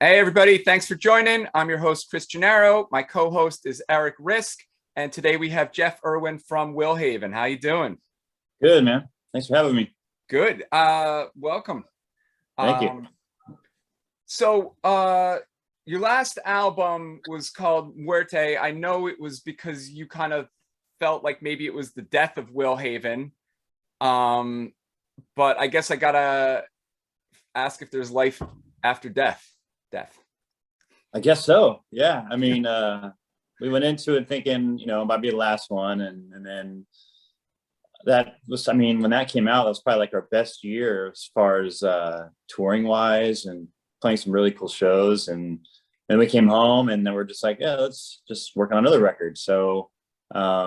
Hey, everybody. Thanks for joining. I'm your host, Chris Gennaro. My co-host is Rizk. And today we have Jeff Irwin from Willhaven. How you doing? Good, man. Thanks for having me. Good. Welcome. Thank you. So your last album was called Muerte. I know it was because you kind of felt like maybe it was the death of Willhaven. But I guess I gotta ask if there's life after death. I guess so. Yeah. I mean, we went into it thinking, it might be the last one. And then that was, I mean, when that came out, that was probably like our best year as far as touring wise and playing some really cool shows. And then we came home and then we're just like, yeah, let's just work on another record. So it's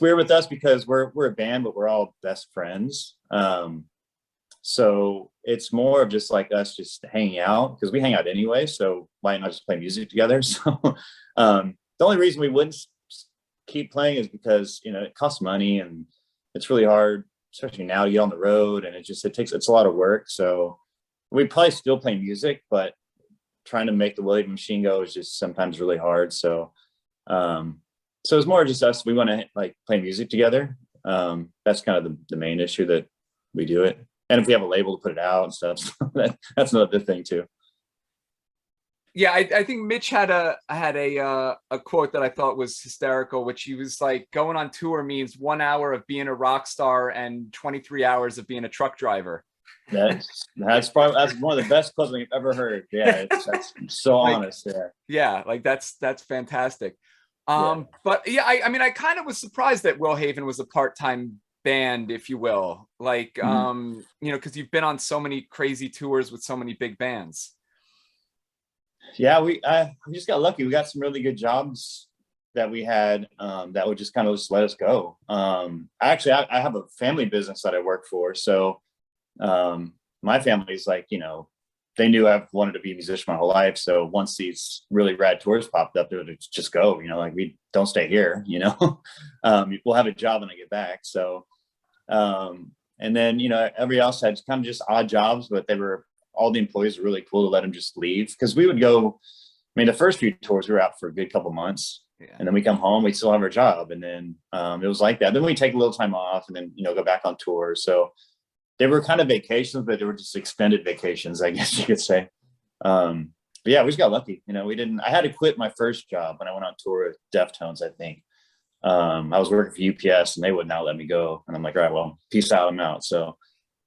weird with us because we're a band, but we're all best friends. So it's more of just like us just hanging out because we hang out anyway. So why not just play music together? So the only reason we wouldn't keep playing is because, it costs money and it's really hard, especially now to get on the road. And it's a lot of work. So we probably still play music, but trying to make the Willhaven machine go is just sometimes really hard. So, so it's more just us. We want to like play music together. That's kind of the main issue that we do it. And if we have a label to put it out and stuff, so that's another thing too. Yeah, I think Mitch had a quote that I thought was hysterical, which he was like, going on tour means 1 hour of being a rock star and 23 hours of being a truck driver. That's one of the best quotes I've ever heard. Yeah, that's so honest. Yeah, like that's fantastic. But yeah, I mean, I kind of was surprised that Willhaven was a part-time band, if you will, like because you've been on so many crazy tours with so many big bands. Yeah, we just got lucky. We got some really good jobs that we had that would just kind of just let us go. I have a family business that I work for, so my family's like, they knew I've wanted to be a musician my whole life. So once these really rad tours popped up, they would just go, like we don't stay here, we'll have a job when I get back. So, and then, everybody else had kind of just odd jobs, but all the employees were really cool to let them just leave. Cause we would go, the first few tours we were out for a good couple months and then we come home, we still have our job. And then, it was like that. Then we take a little time off and then, go back on tour. So they were kind of vacations, but they were just extended vacations, I guess you could say. But yeah, we just got lucky. I had to quit my first job when I went on tour with Deftones, I think. I was working for UPS and they would not let me go. And I'm like, all right, well, peace out, I'm out. So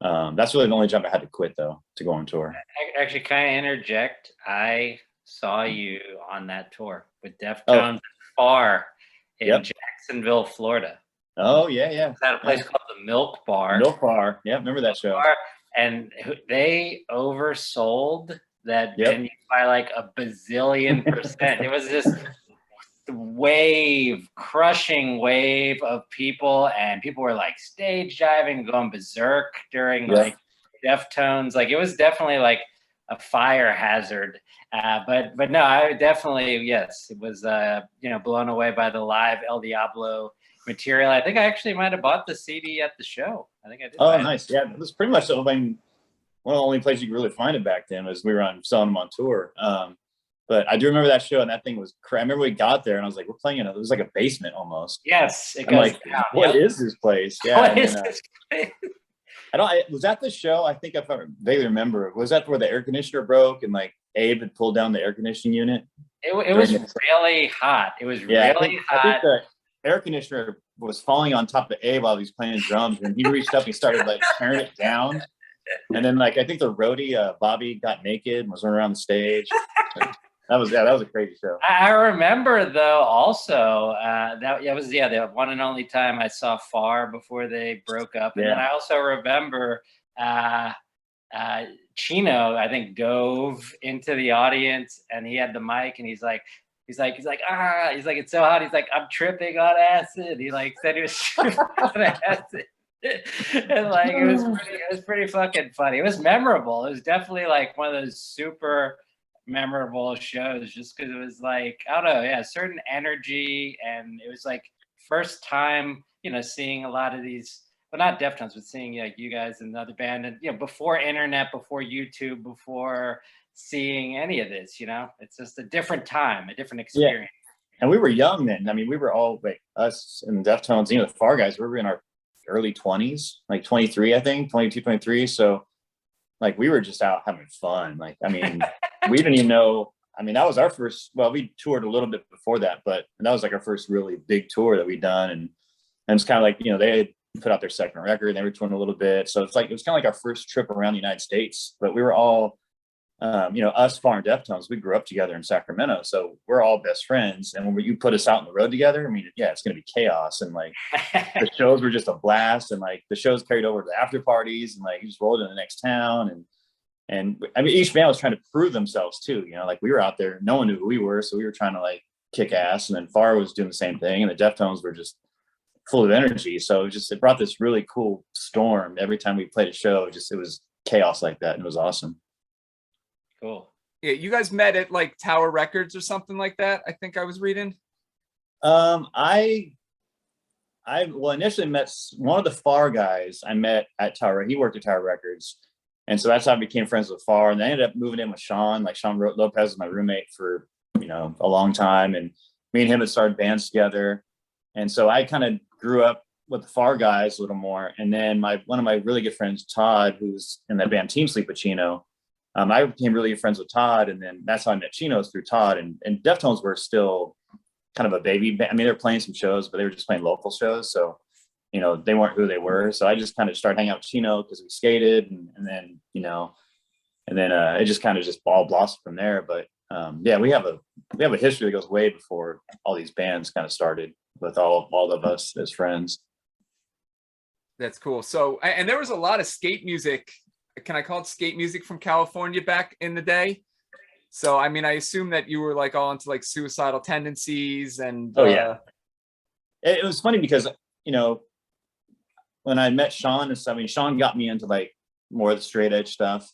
that's really the only job I had to quit though, to go on tour. Actually, can I interject? I saw you on that tour with Deftones Bar in Jacksonville, Florida. Oh yeah. It's at a place called the MilkBar. MilkBar. Yeah. Remember that show. And they oversold that venue by like a bazillion percent. It was this crushing wave of people, and people were like stage diving, going berserk during like Deftones. Like it was definitely like a fire hazard. But no, I definitely, it was blown away by the live El Diablo material. I think I actually might have bought the CD at the show. I think I did. Oh, nice. Yeah, it was pretty much one of the only places you could really find it back then was we were selling them on tour. But I do remember that show, and that thing was crazy. I remember we got there, and I was like, we're playing it was like a basement almost. Yes, it goes down. What is this place? Yeah. What is this place? Was that the show? I think if I vaguely remember, was that where the air conditioner broke and like Abe had pulled down the air conditioning unit? It was really hot. It was really hot. I think the air conditioner was falling on top of Abe while he was playing drums, and he reached up and he started like tearing it down. And then like I think the roadie Bobby got naked and was running around the stage. That was a crazy show. I remember though also that was the one and only time I saw Far before they broke up. And then I also remember Chino, I think, dove into the audience and he had the mic and he's like, it's so hot. He's like, I'm tripping on acid. He like said he was tripping on acid. And like it was pretty fucking funny. It was memorable. It was definitely like one of those super memorable shows just because it was like, I don't know, a certain energy, and it was like first time, seeing a lot of these but not Deftones, but seeing like you guys and the other band, and before internet, before YouTube, before seeing any of this, it's just a different time, a different experience. Yeah. And we were young then. I mean, we were all us and Deftones, the Far guys, we were in our early 20s, like 23, I think, 22, 23. So like we were just out having fun. Like, I mean, we didn't even know. I mean, that was our first, well, we toured a little bit before that, but that was like our first really big tour that we'd done. And it's kind of like, they had put out their second record and they were touring a little bit. So it was kind of like our first trip around the United States, but we were all, us, Far and Deftones, we grew up together in Sacramento. So we're all best friends. And when you put us out on the road together, I mean, yeah, it's going to be chaos. And like the shows were just a blast. And like the shows carried over to the after parties and like you just rolled in the next town. And I mean, each band was trying to prove themselves too, like we were out there, no one knew who we were. So we were trying to like kick ass, and then Far was doing the same thing. And the Deftones were just full of energy. So it brought this really cool storm. Every time we played a show, it was chaos like that. And it was awesome. Cool. Yeah. You guys met at like Tower Records or something like that, I think I was reading. I initially met one of the Far guys I met at Tower. He worked at Tower Records. And so that's how I became friends with Far. And I ended up moving in with Sean. Like Sean Lopez was my roommate for, a long time. And me and him had started bands together. And so I kind of grew up with the Far guys a little more. And then one of my really good friends, Todd, who's in that band Team Sleep with Chino, I became really good friends with Todd. And then that's how I met Chino's through Todd. And Deftones were still kind of a baby band. I mean, they were playing some shows, but they were just playing local shows. So they weren't who they were. So I just kind of started hanging out with Chino because we skated and then it just kind of just all blossomed from there. But yeah, we have a history that goes way before all these bands kind of started with all of us as friends. That's cool. So, and there was a lot of skate music. Can I call it skate music from California back in the day? So, I mean, I assume that you were like all into like Suicidal Tendencies and. Oh yeah. It was funny because, when I met Sean and stuff, I mean, Sean got me into like more of the straight edge stuff.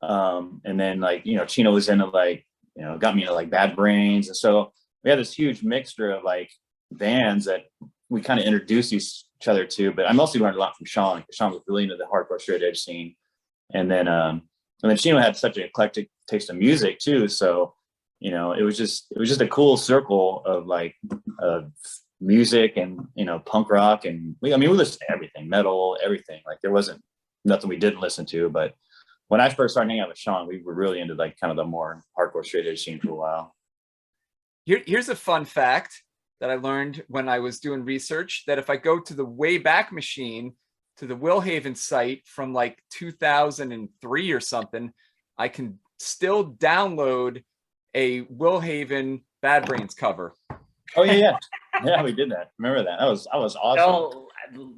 And then like, Chino was into like, got me into like Bad Brains. And so we had this huge mixture of like bands that we kind of introduced each other to, but I mostly learned a lot from Sean because Sean was really into the hardcore straight edge scene. And then Chino had such an eclectic taste of music too. So, it was just a cool circle of like, music and punk rock, and we listened to everything, metal, everything. Like there wasn't nothing we didn't listen to. But when I first started hanging out with Sean, we were really into like kind of the more hardcore straight edge scene for a while. Here's a fun fact that I learned when I was doing research, that if I go to the Wayback Machine, to the Willhaven site from like 2003 or something, I can still download a Willhaven Bad Brains cover. Oh yeah. Yeah, we did that. Remember that? That was awesome. So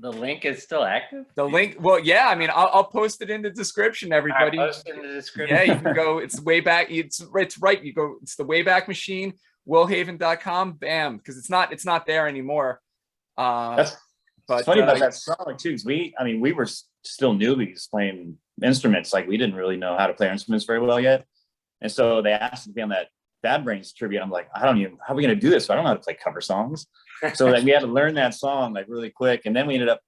the link is still active? The link, well, yeah. I mean, I'll post it in the description, everybody. Post it in the description. Yeah, you can go. It's Wayback. It's right. You go. It's the Wayback Machine, Willhaven.com. Bam, because it's not there anymore. But it's funny about that song too. Because we were still newbies playing instruments. Like we didn't really know how to play instruments very well yet, and so they asked us to be on that Bad Brains tribute. I'm like, how are we going to do this? I don't know how to play cover songs. So like we had to learn that song like really quick. And then we ended up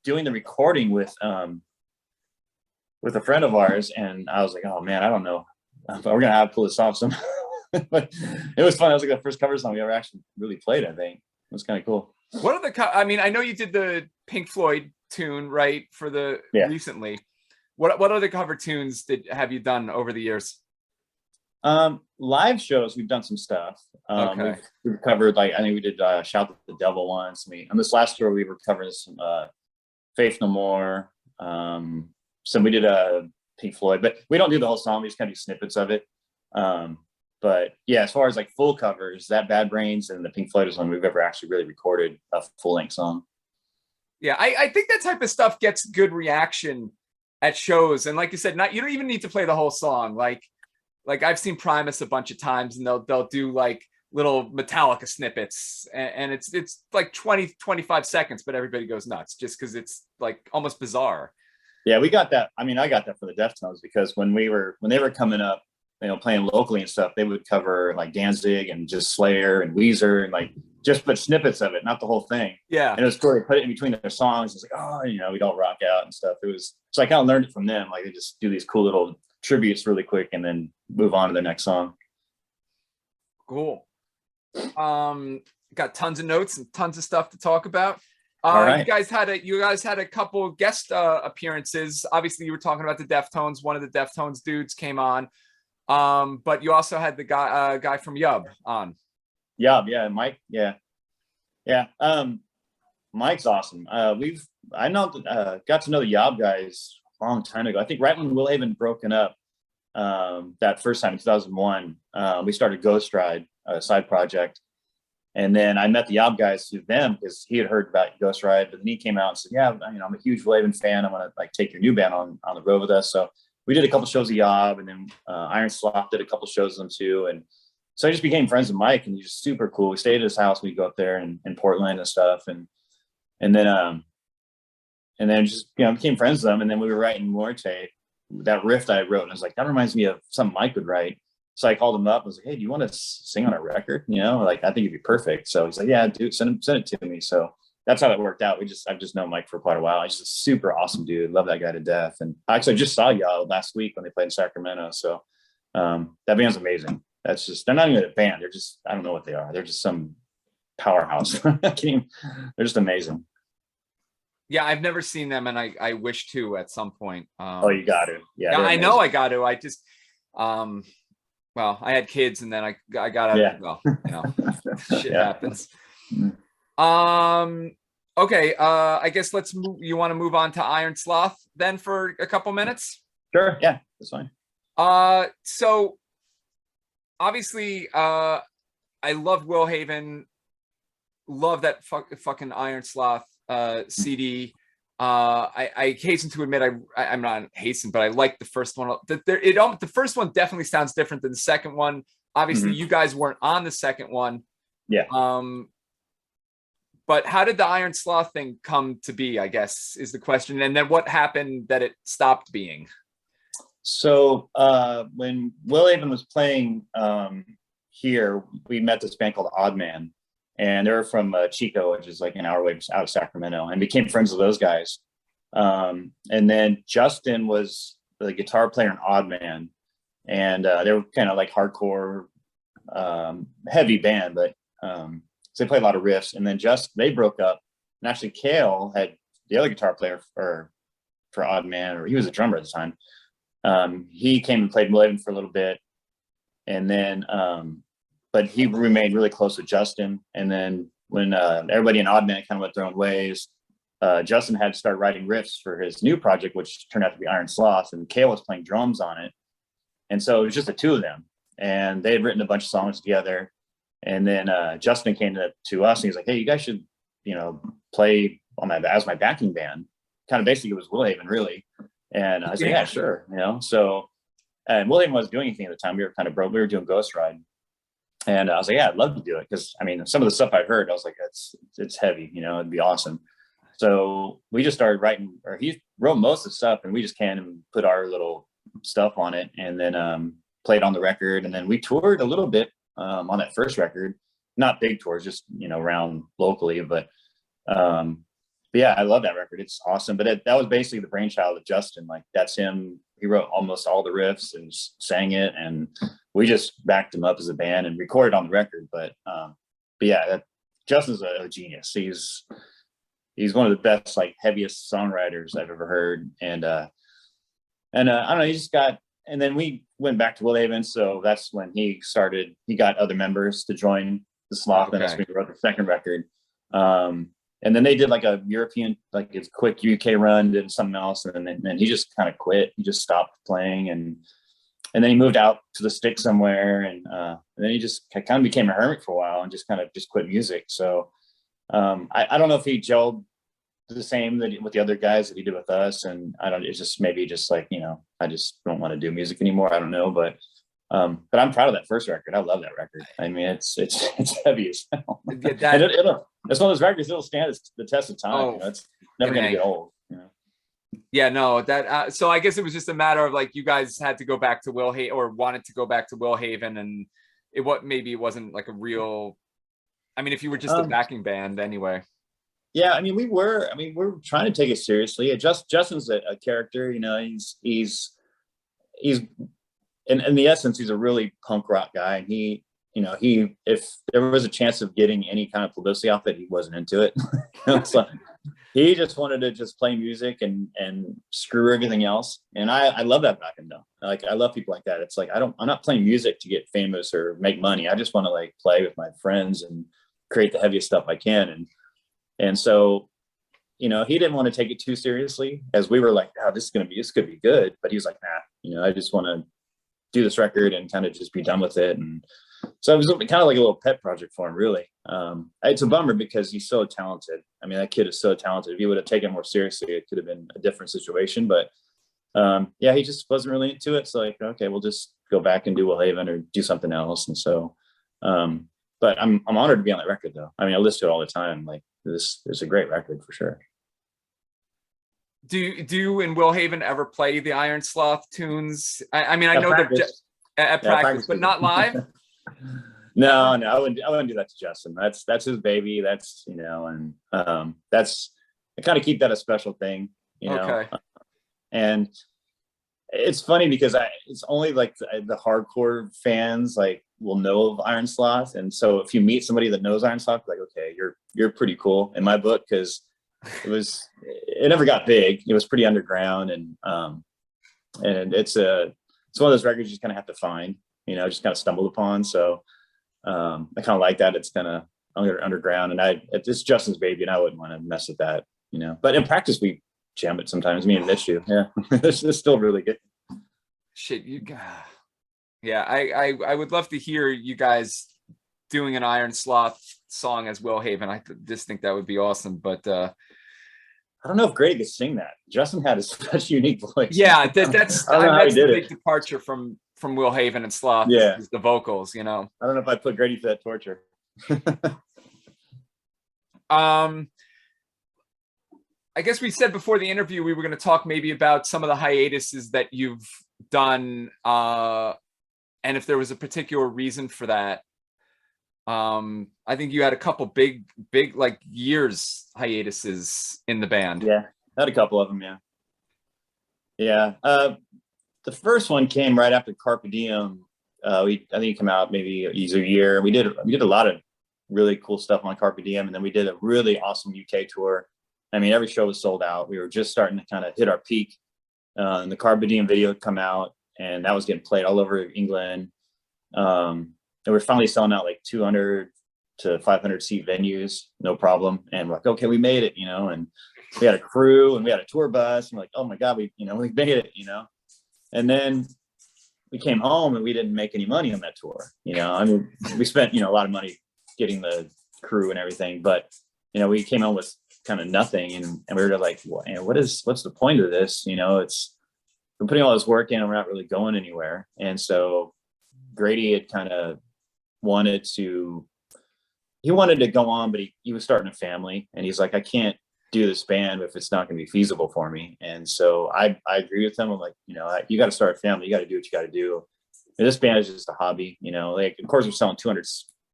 doing the recording with a friend of ours. And I was like, oh man, I don't know. But we're going to have to pull this off somehow. But it was fun. It was like the first cover song we ever actually really played, I think. It was kind of cool. What are the, I know you did the Pink Floyd tune, right? For the recently. What other cover tunes have you done over the years? Live shows, we've done some stuff. Okay. We've covered, like, I think we did Shout at the Devil once. On this last tour, we were covering some Faith No More. So we did Pink Floyd, but we don't do the whole song. We just kind of do snippets of it. But yeah, as far as like full covers, that Bad Brains and the Pink Floyd is one we've ever actually really recorded a full-length song. Yeah, I think that type of stuff gets good reaction at shows. And like you said, you don't even need to play the whole song. Like I've seen Primus a bunch of times, and they'll do like little Metallica snippets, and it's like 20-25 seconds, but everybody goes nuts just because it's like almost bizarre. Yeah, we got that. I got that for the Deftones because when they were coming up, playing locally and stuff, they would cover like Danzig and just Slayer and Weezer and like just put snippets of it, not the whole thing. Yeah. And it was cool. They put it in between their songs. It's like, oh, we'd all rock out and stuff. It was, so I kind of learned it from them. Like they just do these cool little tributes really quick and then move on to their next song. Cool. Got tons of notes and tons of stuff to talk about. All right. You guys had a couple guest appearances. Obviously, you were talking about the Deftones. One of the Deftones dudes came on, but you also had the guy from Yub on. Yub, yeah, Mike, yeah. Mike's awesome. Got to know the Yub guys a long time ago. I think right when Willhaven broken up, that first time in 2001, we started Ghostride, a side project. And then I met the Yob guys through them because he had heard about Ghostride, but then he came out and said, yeah, I'm a huge Willhaven fan. I'm going to like take your new band on the road with us. So we did a couple shows of Yob, and then Iron Sloth did a couple shows of them too. And so I just became friends with Mike, and he's just super cool. We stayed at his house. We'd go up there in Portland and stuff. And then just, became friends with them. And then we were writing Muerte, that riff that I wrote. And I was like, that reminds me of something Mike would write. So I called him up. I was like, hey, do you want to sing on a record? Like, I think it'd be perfect. So he's like, yeah, dude, send it to me. So that's how that worked out. I've just known Mike for quite a while. He's just a super awesome dude. Love that guy to death. And I actually just saw y'all last week when they played in Sacramento. So that band's amazing. They're not even a band. They're just, I don't know what they are. They're just some powerhouse. They're just amazing. Yeah, I've never seen them, and I wish to at some point. Oh, you got to. Yeah, I know I got to. I just, well, I had kids, and then I got to. Yeah. Well, shit happens. Okay. I guess let's move. You want to move on to Iron Sloth then for a couple minutes? Sure. Yeah, that's fine. So obviously, I love Willhaven. Love that fucking Iron Sloth CD. I hasten to admit I'm not hasten, but I like the first one. The first one definitely sounds different than the second one. Obviously, you guys weren't on the second one. Yeah. But how did the Iron Sloth thing come to be, I guess, is the question. And then what happened that it stopped being? So when Willhaven was playing here, we met this band called Odd Man. And they're from Chico, which is like an hour away out of Sacramento, and became friends with those guys. And then Justin was the guitar player in Odd Man, and they were kind of like hardcore, heavy band, but so they played a lot of riffs. And then they broke up, and actually Kale had the other guitar player for Odd Man, or he was a drummer at the time. He came and played Willhaven for a little bit, and then but he remained really close with Justin. And then when everybody in Odd Man kind of went their own ways, Justin had to start writing riffs for his new project, which turned out to be Iron Sloth, and Kale was playing drums on it. And so it was just the two of them, and they had written a bunch of songs together. And then Justin came to us, and he's like, hey, you guys should, play on as my backing band. Kind of basically it was Willhaven, really. And I was like, yeah, sure. So, and Willhaven wasn't doing anything at the time. We were kind of broke. We were doing Ghostride. And I was like, yeah, I'd love to do it. Because some of the stuff I'd heard, I was like, it's heavy, it'd be awesome. So we just started writing, or he wrote most of the stuff, and we just canned and put our little stuff on it, and then played on the record. And then we toured a little bit on that first record, not big tours, just, around locally. But yeah, I love that record. It's awesome. But that was basically the brainchild of Justin. Like, that's him. He wrote almost all the riffs and sang it, and we just backed him up as a band and recorded on the record. But yeah, Justin's a genius. He's one of the best, like, heaviest songwriters I've ever heard. And I don't know, he just got, and then we went back to Willhaven. So that's when he got other members to join the Sloth. Okay. And that's when we wrote the second record. And then they did like a European, like a quick UK run, did something else. And then he just kind of quit. He just stopped playing. And then he moved out to the sticks somewhere. And then he just kind of became a hermit for a while and just quit music. So I don't know if he gelled the same with the other guys that he did with us. And it's just maybe just like, I just don't want to do music anymore. I don't know. But I'm proud of that first record. I love that record. It's heavy as hell. It's one of those records that'll stand the test of time. It's never going to get old. Yeah, no, so I guess it was just a matter of like, you guys had to go back to Willhaven, or wanted to go back to Willhaven, and maybe it wasn't like a real I mean, if you were just a backing band anyway. Yeah, I mean, we're trying to take it seriously. Justin's a character, you know. He's in the essence, he's a really punk rock guy, and he, you know, if there was a chance of getting any kind of publicity off it, he wasn't into it. So he just wanted to just play music and screw everything else. And I love that back in though. Like, I love people like that. It's like, I'm not playing music to get famous or make money. I just want to like play with my friends and create the heaviest stuff I can. And so, you know, he didn't want to take it too seriously, as we were like, oh, this could be good. But he was like, nah, you know, I just want to do this record and kind of just be done with it. And so it was kind of like a little pet project for him, really. It's a bummer because he's so talented. I mean, that kid is so talented. If he would have taken it more seriously, it could have been a different situation. But yeah, he just wasn't really into it. So like, okay, we'll just go back and do Willhaven or do something else. And so, but I'm honored to be on that record though. I mean, I listen to it all the time. Like, this is a great record for sure. Do you and Willhaven ever play the Iron Sloth tunes? I mean, I know practice. They're at practice, but not live. No, I wouldn't do that to Justin. That's his baby. That's, you know, and I kind of keep that a special thing, you know. Okay. And it's funny because it's only like the hardcore fans like will know of Iron Sloth, and so if you meet somebody that knows Iron Sloth, like, okay, you're pretty cool in my book, because it never got big. It was pretty underground, and it's one of those records you just kind of have to find, you know, just kind of stumbled upon. So I kind of like that. It's kind of underground, and it's Justin's baby, and I wouldn't want to mess with that, you know. But in practice, we jam it sometimes. Me and Mitch do. Yeah, it's still really good. Shit, yeah. I would love to hear you guys doing an Iron Sloth song as Willhaven. I just think that would be awesome. But I don't know if Grady could sing that. Justin had such a unique voice. Yeah, that's a big departure from Willhaven and Sloth. Yeah, is the vocals, you know. I don't know if I'd put Grady through that torture. I guess we said before the interview we were going to talk maybe about some of the hiatuses that you've done, and if there was a particular reason for that. I think you had a couple big like years hiatuses in the band. Yeah, I had a couple of them. Yeah. The first one came right after Carpe Diem. I think it came out maybe a year. We did a lot of really cool stuff on Carpe Diem, and then we did a really awesome UK tour. I mean, every show was sold out. We were just starting to kind of hit our peak. And the Carpe Diem video had come out, and that was getting played all over England. And we're finally selling out like 200 to 500 seat venues, no problem. And we're like, okay, we made it, you know. And we had a crew, and we had a tour bus. And we're like, oh my God, we made it, you know. And then we came home, and we didn't make any money on that tour. You know, I mean, we spent, you know, a lot of money getting the crew and everything, but you know, we came home with kind of nothing, and we were like, well, what's the point of this? You know, we're putting all this work in, and we're not really going anywhere. And so Grady had kind of wanted to go on, but he was starting a family, and he's like, I can't do this band if it's not going to be feasible for me. And so I agree with him. I'm like, you know, you got to start a family. You got to do what you got to do. And this band is just a hobby, you know. Like, of course, we're selling 200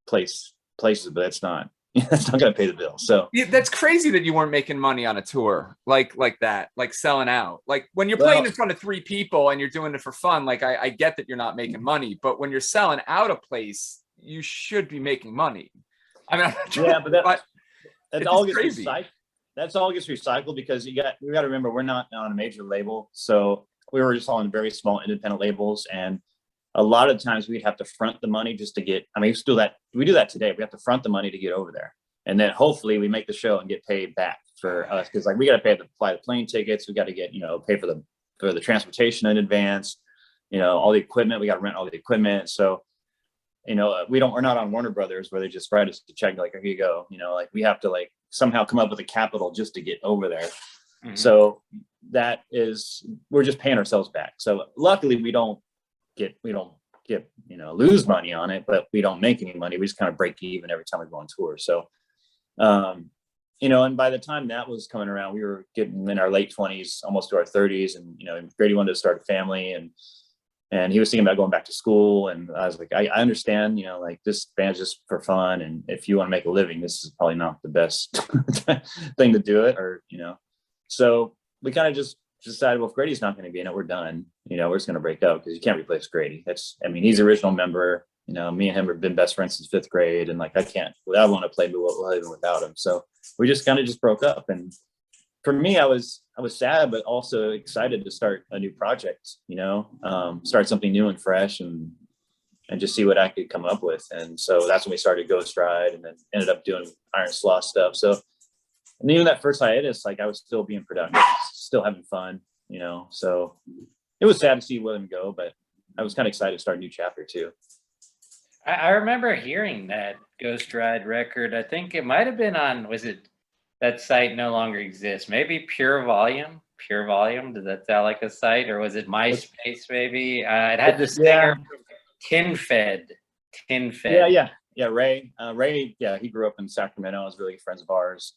places, but that's not going to pay the bill. So yeah, that's crazy that you weren't making money on a tour like that, like selling out. Like when you're playing in front of 3 people and you're doing it for fun, like I get that you're not making money, but when you're selling out a place, you should be making money. I mean, yeah, but that all gets recycled. That's all gets recycled because we got to remember, we're not on a major label, so we were just on very small independent labels, and a lot of times we'd have to front the money just to get, I mean, we do that today. We have to front the money to get over there. And then hopefully we make the show and get paid back for us. Cause like, we got to fly the plane tickets. We got to get, you know, pay for the transportation in advance, you know, all the equipment, we got to rent all the equipment. So, you know, we're not on Warner Brothers where they just write us a check, like, here you go. You know, like, we have to like somehow come up with a capital just to get over there. Mm-hmm. So we're just paying ourselves back. So luckily we don't get, you know, lose money on it, but we don't make any money. We just kind of break even every time we go on tour. So, you know, and by the time that was coming around, we were getting in our late 20s, almost to our 30s. And, you know, Grady wanted to start a family, and and he was thinking about going back to school. And I was like, I understand, you know, like this band's just for fun. And if you want to make a living, this is probably not the best thing to do it, or, you know. So we kind of just decided, well, if Grady's not going to be in it, we're done. You know, we're just going to break up because you can't replace Grady. I mean, he's the original member. You know, me and him have been best friends since 5th grade. And like, I want to play even without him. So we just kind of just broke up. And for me, I was sad, but also excited to start a new project, you know, start something new and fresh, and just see what I could come up with. And so that's when we started Ghostride, and then ended up doing Iron Sloth stuff. So, and even that first hiatus, like I was still being productive, still having fun, you know. So it was sad to see William go, but I was kind of excited to start a new chapter too. I remember hearing that Ghostride record. I think it might have been on, was it, that site no longer exists? Maybe Pure Volume. Pure Volume. Does that sound like a site, or was it MySpace? Maybe it had the singer Tin Fed. Yeah. Ray. Yeah, he grew up in Sacramento. I was really friends of ours.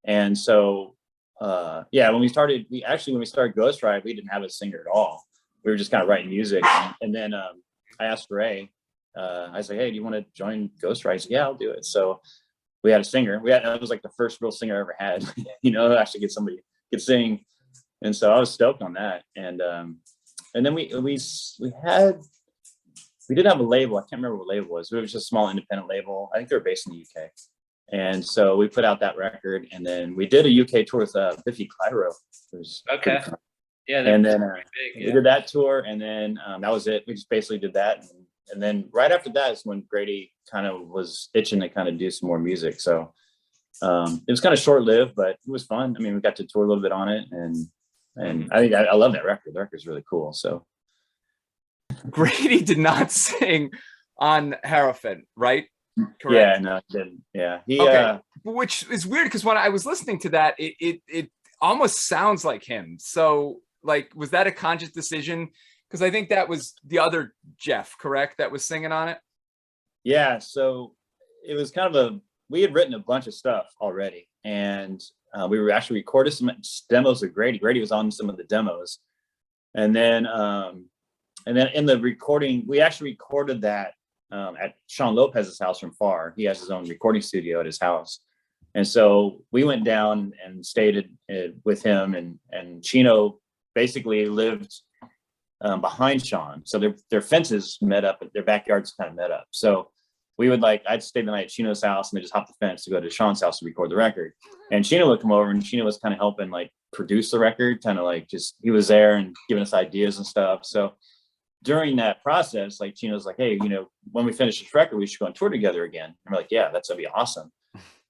And so, when we started Ghostride, we didn't have a singer at all. We were just kind of writing music, and then I asked Ray. I was like, "Hey, do you want to join Ghostride?" He said, "Yeah, I'll do it." So we had a singer. That was like the first real singer I ever had, you know, actually get somebody could sing. And so I was stoked on that. And then we did have a label. I can't remember what label it was. It was just a small independent label. I think they were based in the UK. And so we put out that record, and then we did a UK tour with Biffy Clyro. Okay. Yeah. And then we did that tour, and then that was it. We just basically did that. And then right after that is when Grady kind of was itching to kind of do some more music. So it was kind of short-lived, but it was fun. I mean, we got to tour a little bit on it, and I think I love that record. The record's really cool. So Grady did not sing on Hierophant, right? Correct. Yeah, no, he didn't. Yeah, okay. Which is weird because when I was listening to that, it almost sounds like him. So, like, was that a conscious decision? Because I think that was the other Jeff, correct, that was singing on it? Yeah, so it was kind of we had written a bunch of stuff already, and we were actually recorded some demos of Grady. Grady was on some of the demos. And then in the recording, we actually recorded that at Sean Lopez's house from far. He has his own recording studio at his house. And so we went down and stayed with him, and Chino basically lived behind Sean. So their fences met up, their backyards kind of met up. So we would I'd stay the night at Chino's house, and then just hop the fence to go to Sean's house to record the record. And Chino would come over, and Chino was kind of helping produce the record, kind of he was there and giving us ideas and stuff. So during that process, Chino's like, "Hey, when we finish this record, we should go on tour together again." And we're like, "Yeah, that'd be awesome."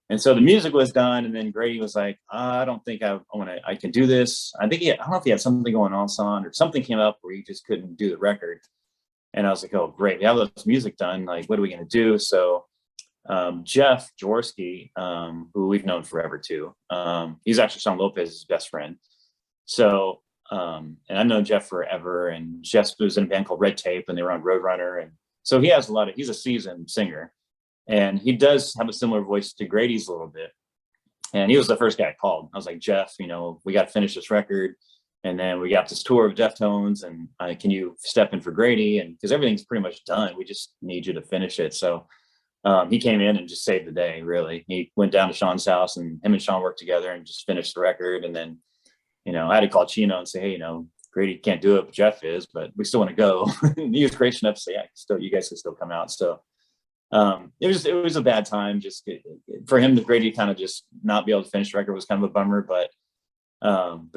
And so the music was done, and then Grady was like, "I don't think I can do this." I don't know if he had something going on, or something came up where he just couldn't do the record. And I was like, "Oh, great, we have this music done. What are we going to do?" So Jeff Jaworski, who we've known forever too, he's actually Sean Lopez's best friend. So, and I've known Jeff forever, and Jeff was in a band called Red Tape, and they were on Roadrunner. And so he has he's a seasoned singer. And he does have a similar voice to Grady's a little bit. And he was the first guy I called. I was like, "Jeff, we got to finish this record. And then we got this tour of Deftones, and can you step in for Grady? And because everything's pretty much done, we just need you to finish it." So he came in and just saved the day, really. He went down to Sean's house, and him and Sean worked together and just finished the record. And then, I had to call Chino and say, "Hey, Grady can't do it, but Jeff is, but we still want to go." And he was gracious enough to say, "Yeah, you guys can still come out still." It was a bad time just for him. Grady kind of just not be able to finish the record was kind of a bummer, but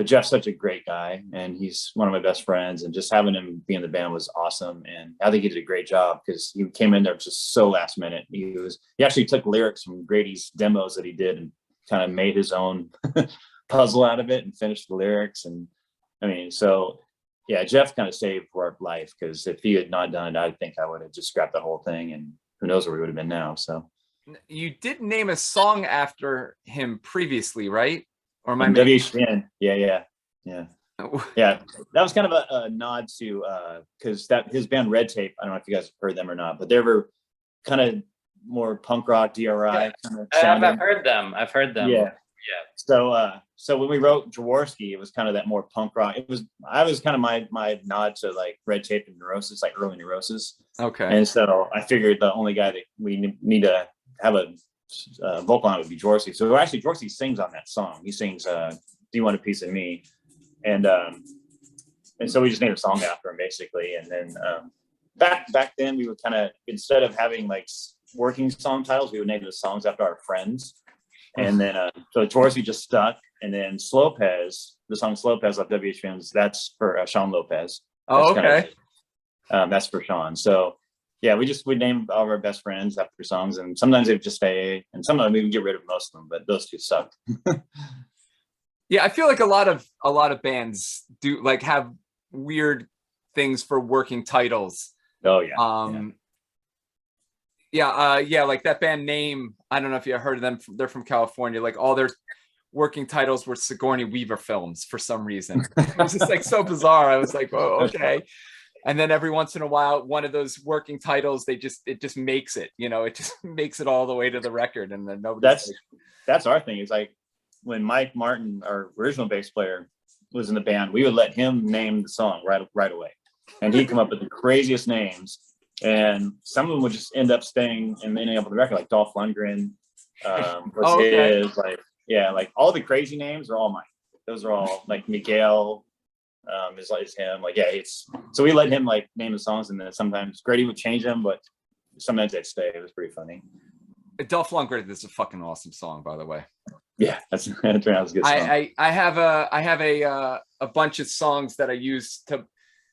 Jeff's such a great guy, and he's one of my best friends, and just having him be in the band was awesome. And I think he did a great job because he came in there just so last minute. He actually took lyrics from Grady's demos that he did and kind of made his own puzzle out of it and finished the lyrics. And I mean, so yeah, Jeff kind of saved our life, because if he had not done it, I think I would have just scrapped the whole thing, and who knows where we would have been now. So you did name a song after him previously, right? Or am I WHN? Yeah. That was kind of a nod to because his band Red Tape. I don't know if you guys have heard them or not, but they were kind of more punk rock, DRI kind of sounding. I've heard them. Yeah. So when we wrote Jaworski, it was kind of that more punk rock. I was kind of my nod to like Red Tape and Neurosis, like early Neurosis. Okay. And so I figured the only guy that we need to have a vocal on it would be Jaworski. So actually Jaworski sings on that song. He sings Do You Want a Piece of Me? And so we just named a song after him basically. And then back then we would kind of, instead of having like working song titles, we would name the songs after our friends. And then so Jaworski just stuck. And then Slopez, the song Slopez off WHM's, that's for Sean Lopez. Oh, okay. That's for Sean. So yeah, we name all of our best friends after songs, and sometimes they would just stay, and sometimes we would get rid of most of them, but those two sucked. Yeah, I feel like a lot of bands do like have weird things for working titles. Oh yeah. Yeah, like that band Name. I don't know if you heard of them. They're from California. Like all their working titles were Sigourney Weaver films for some reason. It was just like so bizarre. I was like, oh, okay. And then every once in a while, one of those working titles, it just makes it, it just makes it all the way to the record. And then that's our thing. It's like when Mike Martin, our original bass player, was in the band, we would let him name the song right away. And he'd come up with the craziest names. And some of them would just end up staying and ending up on the record, like Dolph Lundgren was his, like all the crazy names are all mine. Those are all like Miguel is him. Like, so we let him like name the songs, and then sometimes Grady would change them, but sometimes they'd stay. It was pretty funny. Dolph Lundgren is a fucking awesome song, by the way. Yeah, that was a good song. I have a bunch of songs that I use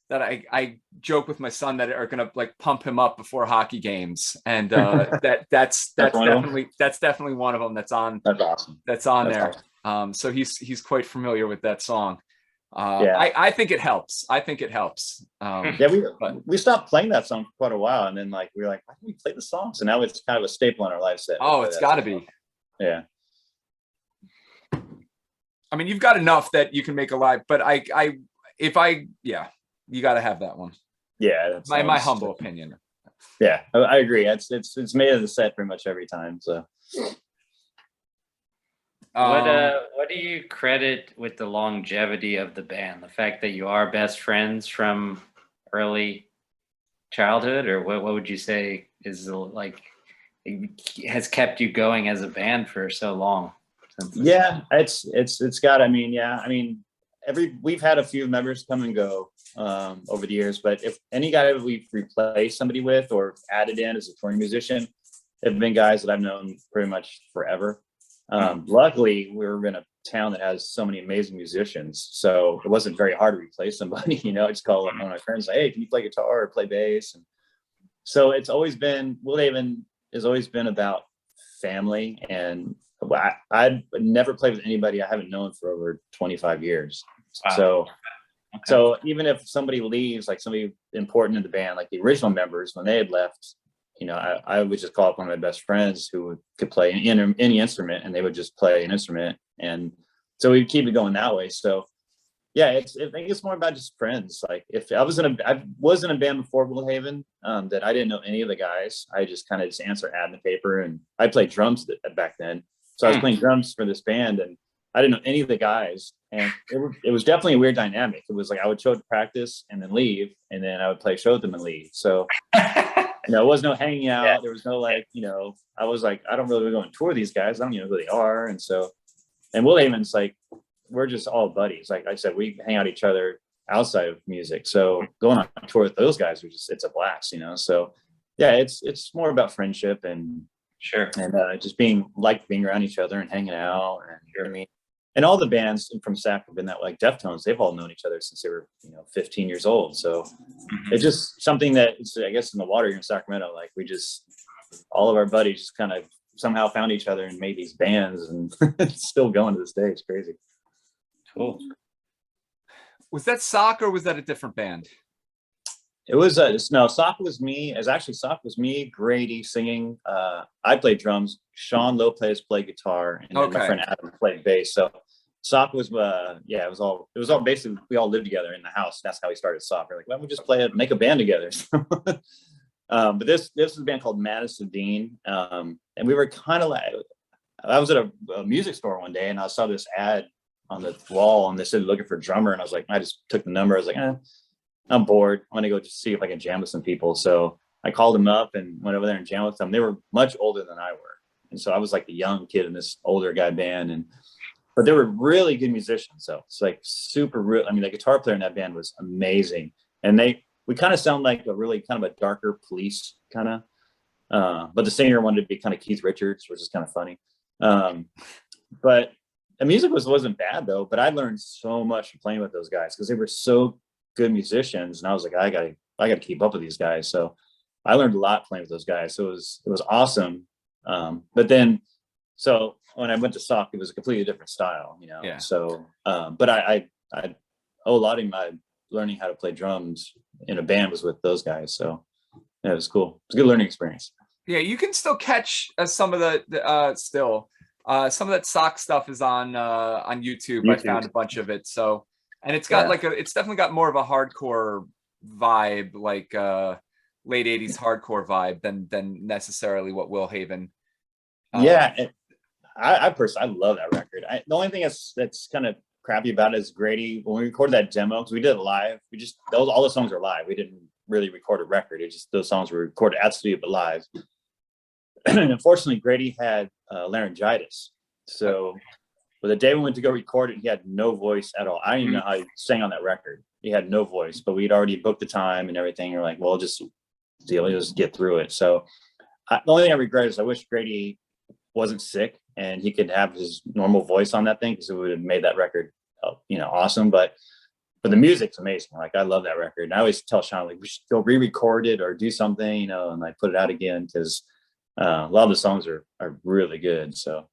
that I joke with my son that are gonna like pump him up before hockey games, and that's definitely one of them that's on. That's awesome. That's on there. Awesome. So he's quite familiar with that song. I think it helps. We stopped playing that song for quite a while, and then like we were like, why don't we play the song? So now it's kind of a staple in our live set. Oh, it's got to be. Yeah. I mean, you've got enough that you can make a live, but you got to have that one. Yeah, that's my humble opinion. Yeah, I agree. It's made of the set pretty much every time. So. What do you credit with the longevity of the band? The fact that you are best friends from early childhood, or what would you say is like has kept you going as a band for so long? Yeah, it's got. I mean, we've had a few members come and go over the years, but if any guy that we've replaced somebody with or added in as a touring musician, have been guys that I've known pretty much forever. Luckily, we're in a town that has so many amazing musicians, so it wasn't very hard to replace somebody. I just call one of my friends, like, hey, can you play guitar or play bass? And so it's always been, Woodhaven has always been about family, and I'd never played with anybody I haven't known for over 25 years. Wow. So even if somebody leaves, like somebody important in the band, like the original members, when they had left, I would just call up one of my best friends who could play any instrument, and they would just play an instrument. And so we'd keep it going that way. So yeah, I think it's more about just friends. Like if I was in a band before Woodhaven, that I didn't know any of the guys. I just kind of just answer ad in the paper, and I played drums back then. So I was playing drums for this band, and I didn't know any of the guys. And it was definitely a weird dynamic. It was like I would show up to practice and then leave, and then I would play a show with them and leave. So there was no hanging out. Yeah. There was no I was like, I don't really go and tour these guys. I don't even know who they are. And Woodhaven's like, we're just all buddies. Like I said, we hang out each other outside of music. So going on tour with those guys it's a blast, So yeah, it's more about friendship and sure, and just being around each other and hanging out, and you know what I mean. And all the bands from SAC have been that, like Deftones, they've all known each other since they were 15 years old. So it's just something that I guess in the water here in Sacramento, like all of our buddies just kind of somehow found each other and made these bands, and it's still going to this day. It's crazy. Cool. Was that SOC or was that a different band? It was SOC was me. SOC was me, Grady singing. I played drums. Sean Lopez played guitar, and then my friend Adam played bass. So SOC was it was all basically, we all lived together in the house. That's how we started SOC. We're like, why don't we just make a band together? But this was a band called Madison Dean, and we were kind of like, I was at a music store one day and I saw this ad on the wall and they said looking for a drummer, and I was like, I just took the number. I was like, I'm bored. I want to go just see if I can jam with some people. So I called them up and went over there and jammed with them. They were much older than I were, and so I was like the young kid in this older guy band, but they were really good musicians. So it's like super real. I mean, the guitar player in that band was amazing, and we kind of sound like a really kind of a darker Police kind of. But the singer wanted to be kind of Keith Richards, which is kind of funny. But the music wasn't bad though. But I learned so much from playing with those guys because they were so good musicians, and I was like, I gotta keep up with these guys. So I learned a lot playing with those guys. So it was awesome. But then, so when I went to Sock, it was a completely different style, you know. Yeah. So, but I owe a lot of my learning how to play drums in a band was with those guys. So yeah, it was cool. It's a good learning experience. Yeah, you can still catch some of some of that Sock stuff is on YouTube. I found a bunch of it. So, and it's got it's definitely got more of a hardcore vibe, like late 80s hardcore vibe than necessarily what Will Haven. I personally, I love that record. The only thing that's kind of crappy about it is Grady, when we recorded that demo, because we did it live, all the songs are live. We didn't really record a record. It's just those songs were recorded at studio but live. And unfortunately, Grady had laryngitis. So but the day we went to go record it, he had no voice at all. I didn't even know how he sang on that record. He had no voice, but we'd already booked the time and everything. We're like, well, just get through it. So the only thing I regret is I wish Grady wasn't sick and he could have his normal voice on that thing, because it would have made that record, awesome. But the music's amazing. Like, I love that record. And I always tell Sean, like, we should go re-record it or do something, and like put it out again, because a lot of the songs are really good. So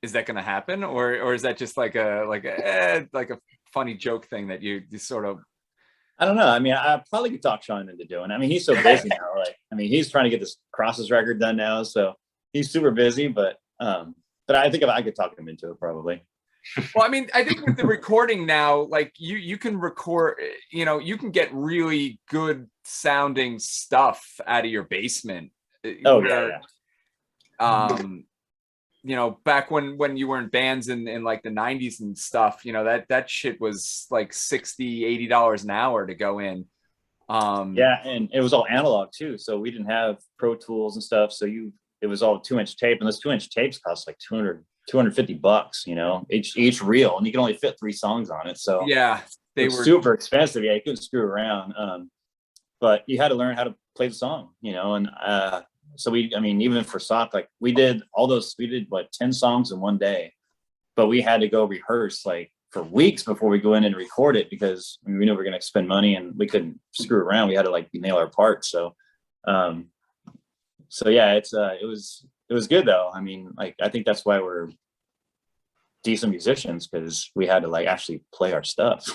is that going to happen, or is that just like a funny joke thing that you sort of? I don't know. I mean, I probably could talk Sean into doing it. I mean, he's so busy now. Like, I mean, he's trying to get this Crosses record done now, so he's super busy. But I think I could talk him into it probably. Well, I mean, I think with the recording now, like you can record, you can get really good sounding stuff out of your basement. Back when you were in bands in like the 90s and stuff, that shit was like $60-$80 an hour to go in. And it was all analog too, so we didn't have Pro Tools and stuff. So it was all 2-inch tape, and those 2-inch tapes cost like $250, each reel, and you can only fit 3 songs on it. So yeah, they were super expensive. Yeah, you couldn't screw around. But you had to learn how to play the song, and so even for Sock, like we did 10 songs in one day, but we had to go rehearse like for weeks before we go in and record it, because we knew we were going to spend money and we couldn't screw around. We had to like nail our parts. So yeah, it was good though. I mean, like, I think that's why we're decent musicians, because we had to like actually play our stuff.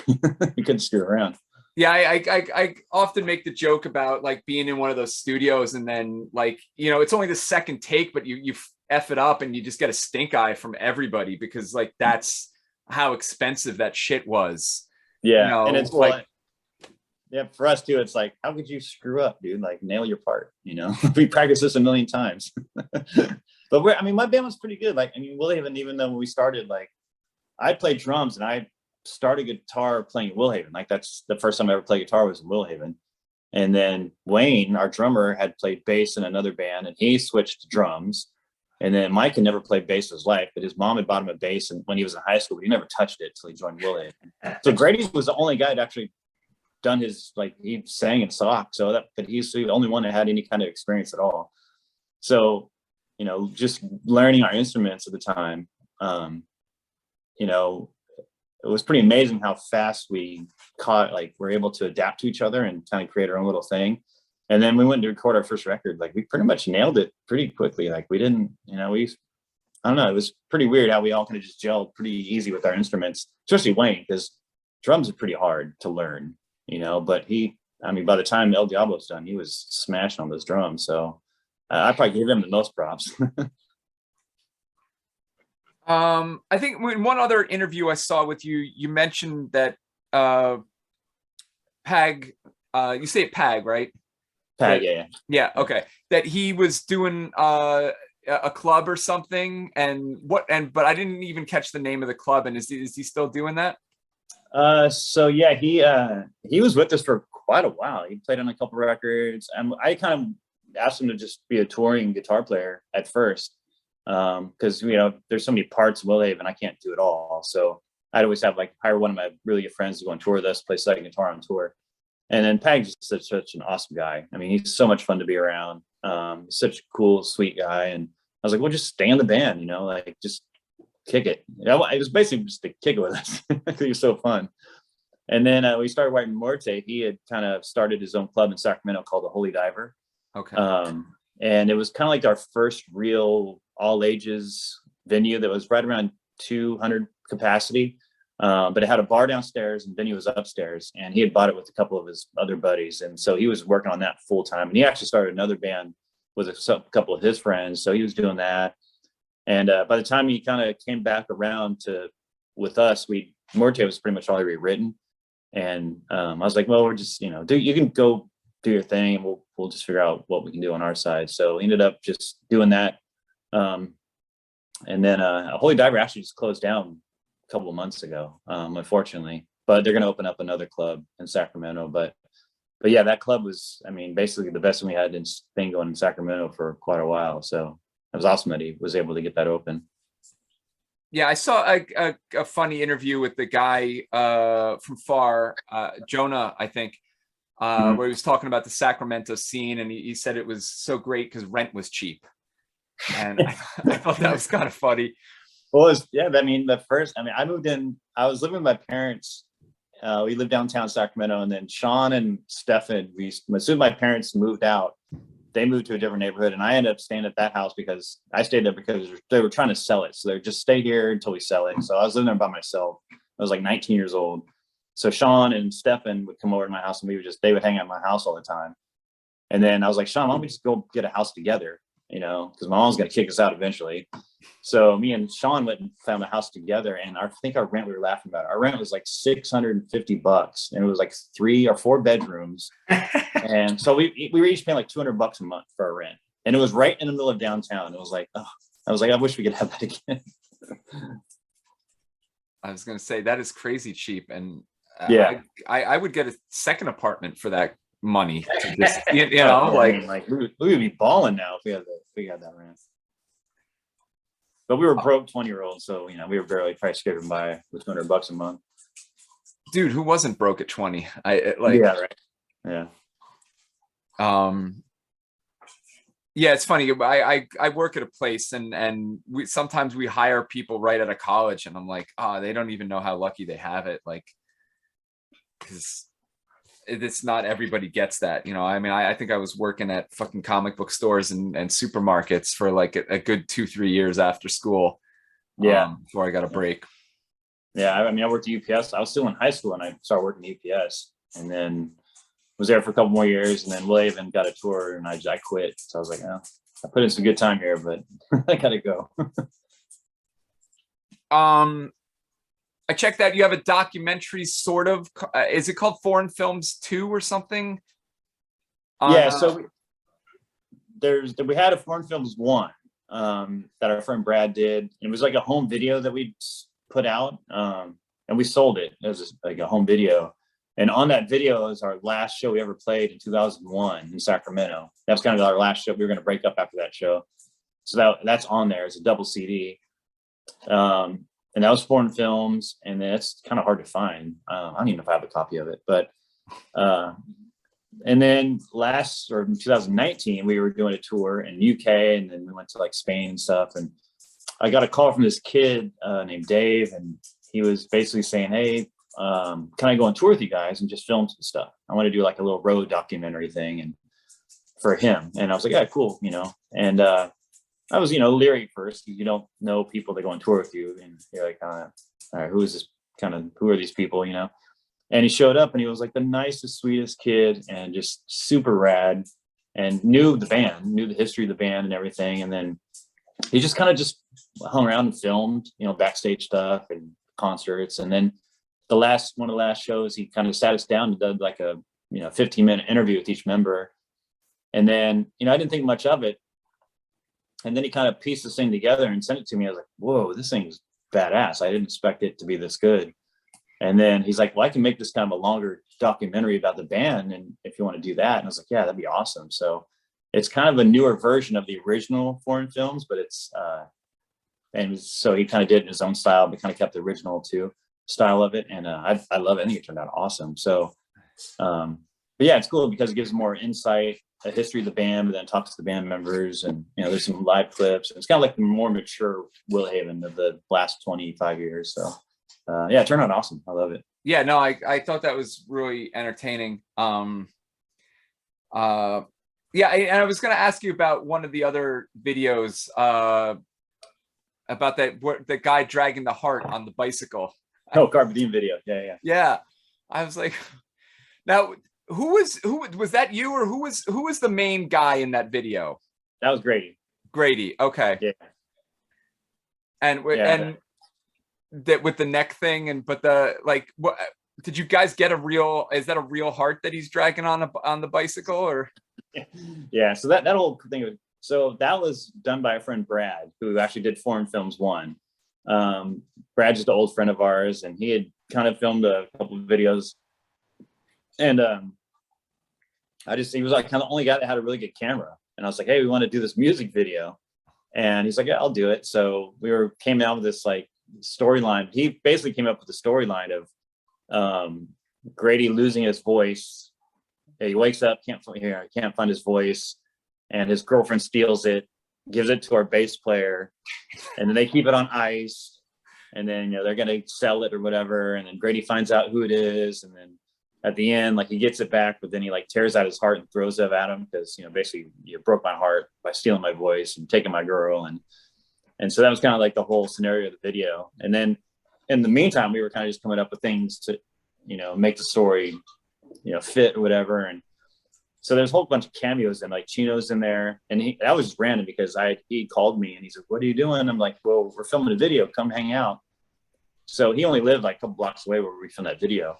We couldn't screw around. Yeah, I often make the joke about like being in one of those studios and then like, it's only the second take, but you F it up and you just get a stink eye from everybody, because like that's how expensive that shit was. Yeah. And it's like, yeah, for us too, it's like, how could you screw up, dude? Like, nail your part, we practiced this a million times. But my band was pretty good. Like, Will Haven, even though when we started, like, I played drums and I started guitar playing Will Haven. Like, that's the first time I ever played guitar was in Will Haven. And then Wayne, our drummer, had played bass in another band, and he switched to drums. And then Mike had never played bass in his life, but his mom had bought him a bass when he was in high school, but he never touched it until he joined Will Haven. So Grady was the only guy that actually done his, like, he sang in Sock, but he's the only one that had any kind of experience at all. So, just learning our instruments at the time, it was pretty amazing how fast we we're able to adapt to each other and kind of create our own little thing. And then we went to record our first record. Like, we pretty much nailed it pretty quickly. Like, we didn't, I don't know. It was pretty weird how we all kind of just gelled pretty easy with our instruments, especially Wayne, because drums are pretty hard to learn, but by the time El Diablo's done, he was smashing on those drums. So I probably give him the most props. I think in one other interview I saw with you, you mentioned that Pag, you say Pag, right? Pag, yeah. Okay. That he was doing a club or something, and but I didn't even catch the name of the club. And is he still doing that? So yeah, he was with us for quite a while. He played on a couple records. I kind of asked him to just be a touring guitar player at first, because there's so many parts of Willhaven, I can't do it all. So I'd always have hire one of my really good friends to go on tour with us, play second guitar on tour. And then Pag is such an awesome guy. I mean, he's so much fun to be around. He's such a cool, sweet guy. And I was like, well, just stay in the band, just kick it. It was basically just to kick it with us. It was so fun. And then we started writing Muerte. He had kind of started his own club in Sacramento called the Holy Diver. Okay. And it was kind of like our first real all ages venue that was right around 200 capacity. But it had a bar downstairs and venue was upstairs, and he had bought it with a couple of his other buddies. And so he was working on that full time, and he actually started another band with a couple of his friends. So he was doing that. And by the time he kind of came back around with us, Muerte was pretty much already written. And I was like, well, we're just, you can go do your thing, and we'll just figure out what we can do on our side. So we ended up just doing that. And then Holy Diver actually just closed down a couple of months ago, unfortunately, but they're going to open up another club in Sacramento. But yeah, that club was, basically the best we had thing going in Sacramento for quite a while. So it was awesome that he was able to get that open. Yeah, I saw a funny interview with the guy from Far, Jonah, I think, where he was talking about the Sacramento scene, and he said it was so great because rent was cheap. And I thought that was kind of funny. Well, I moved in, I was living with my parents. We lived downtown Sacramento, and then Sean and Stefan, as soon as my parents moved out, they moved to a different neighborhood, and I ended up staying at that house because I stayed there because they were trying to sell it. So they're just stay here until we sell it. So I was living there by myself. I was 19 years old. So Sean and Stefan would come over to my house, and they would hang out at my house all the time. And then I was like, Sean, why don't we just go get a house together? Because my mom's going to kick us out eventually. So me and Sean went and found a house together, and I think our rent, we were laughing about it. Our rent was $650, and it was 3 or 4 bedrooms. And so we were each paying $200 a month for our rent, and it was right in the middle of downtown. It was I wish we could have that again. I was going to say that is crazy cheap, and yeah, I would get a second apartment for that money. To just, we would be balling now if we had that rent. But we were broke 20-year-olds, so we were barely probably scraping by with $200 a month. Dude, who wasn't broke at 20? Yeah, right. Yeah. Yeah, it's funny. I work at a place, and we sometimes we hire people right out of college, and I'm like, they don't even know how lucky they have it, because it's not everybody gets that. I think I was working at fucking comic book stores and supermarkets for a good 2-3 years after school. Yeah, before I got a break. Yeah, I worked at UPS. I was still in high school and I started working at UPS, and then was there for a couple more years, and then Willhaven got a tour, and I quit. So I was like, I put in some good time here, but I gotta go. I checked that you have a documentary, sort of. Is it called ForignFilms II or something? Yeah, so we had a ForignFilms I that our friend Brad did. It was a home video that we put out, and we sold it as a home video. And on that video is our last show we ever played in 2001 in Sacramento. That was kind of our last show. We were going to break up after that show. So that's on there as a double CD. And that was ForignFilms, and it's kind of hard to find. I don't even know if I have a copy of it, but and then in 2019, we were doing a tour in UK, and then we went to Spain and stuff. And I got a call from this kid named Dave, and he was basically saying, hey, can I go on tour with you guys and just film some stuff? I want to do a little road documentary thing and for him. And I was like, yeah, cool. And I was, leery at first. You don't know people that go on tour with you, and you're like, all right, who is this who are these people, And he showed up, and he was the nicest, sweetest kid, and just super rad, and knew the band, knew the history of the band and everything. And then he just just hung around and filmed, backstage stuff and concerts. And then one of the last shows, he sat us down and did a 15-minute interview with each member. And then, I didn't think much of it. And then he kind of pieced this thing together and sent it to me. I was like, whoa, this thing's badass. I didn't expect it to be this good. And then he's like, well, I can make this kind of a longer documentary about the band, and if you want to do that. And I was like, yeah, that'd be awesome. So it's kind of a newer version of the original Foreign Films, but it's and so he kind of did it in his own style, but kind of kept the original too style of it. And I love it. I think it turned out awesome. So but yeah, it's cool because it gives more insight, a history of the band, but then talks to the band members, and there's some live clips. And it's kind of like the more mature Will Haven of the last 25 years. So yeah, it turned out awesome. I love it. Yeah, no, I thought that was really entertaining. Yeah, and I was going to ask you about one of the other videos about the guy dragging the heart on the bicycle. Oh, Carpe Diem video. Yeah. I was like, now who was that, you, or who was the main guy in that video? That was Grady. Okay. Yeah. And that with the neck thing, but what did you guys get is that a real heart that he's dragging on the bicycle, or? Yeah, so that whole thing, so that was done by a friend, Brad, who actually did Foreign Films 1. Brad's just an old friend of ours, and he had kind of filmed a couple of videos, and he was like kind of the only guy that had a really good camera. And I was like, hey, we want to do this music video. And he's like, yeah, I'll do it. So came out with this like storyline. He basically came up with the storyline of Grady losing his voice. He wakes up, can't find his voice, and his girlfriend steals it, gives it to our bass player, and then they keep it on ice, and then they're gonna sell it or whatever, and then Grady finds out who it is, and then at the end, like, he gets it back, but then he like tears out his heart and throws it at him because basically you broke my heart by stealing my voice and taking my girl, and so that was kind of like the whole scenario of the video. And then in the meantime, we were kind of just coming up with things to make the story fit or whatever. And so there's a whole bunch of cameos, and like Chino's in there, and that was just random because he called me and he said, what are you doing? I'm like, well, we're filming a video, come hang out. So he only lived like a couple blocks away where we filmed that video,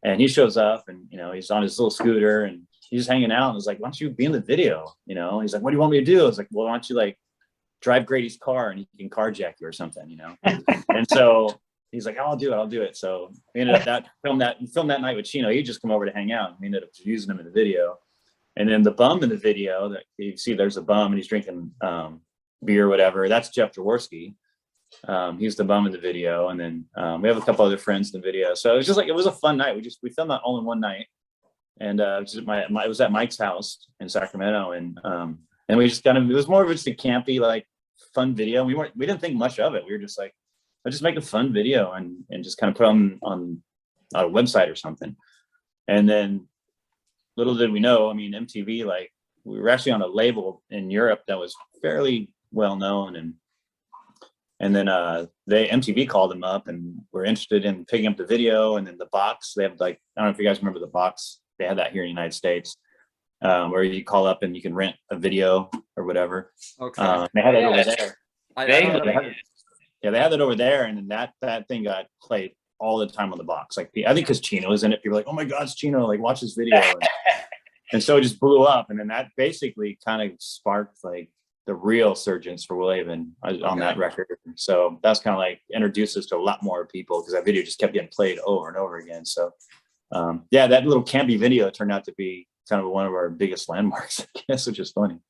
and he shows up, and he's on his little scooter and he's just hanging out, and I was like, why don't you be in the video? He's like, what do you want me to do? I was like, well, why don't you like drive Grady's car and he can carjack you or something, And so he's like, I'll do it. So we ended up filmed that night with Chino. He just come over to hang out, and we ended up using him in the video. And then the bum in the video, that you see, there's a bum and he's drinking beer or whatever. That's Jeff Jaworski. He's the bum in the video. And then we have a couple other friends in the video. So it was just like, it was a fun night. We filmed that all in one night. And it was at Mike's house in Sacramento. And we just it was more of just a campy, like, fun video. We didn't think much of it. We were just like, let's just make a fun video and just kind of put them on a website or something. And then little did we know, MTV, like, we were actually on a label in Europe that was fairly well known, and then MTV called them up and were interested in picking up the video. And then the box, they have, like, I don't know if you guys remember the box, they had that here in the United States, where you call up and you can rent a video or whatever. Okay. They had it over there. They had it over there, and then that thing got played all the time on the box. Like, I think because Chino was in it, people were like, oh my God, it's Chino, like, watch this video. And so it just blew up. And then that basically kind of sparked like the real surgeons for Will Haven on that record. So that's kind of like introduced us to a lot more people, because that video just kept getting played over and over again. So yeah, that little campy video turned out to be kind of one of our biggest landmarks, I guess, which is funny.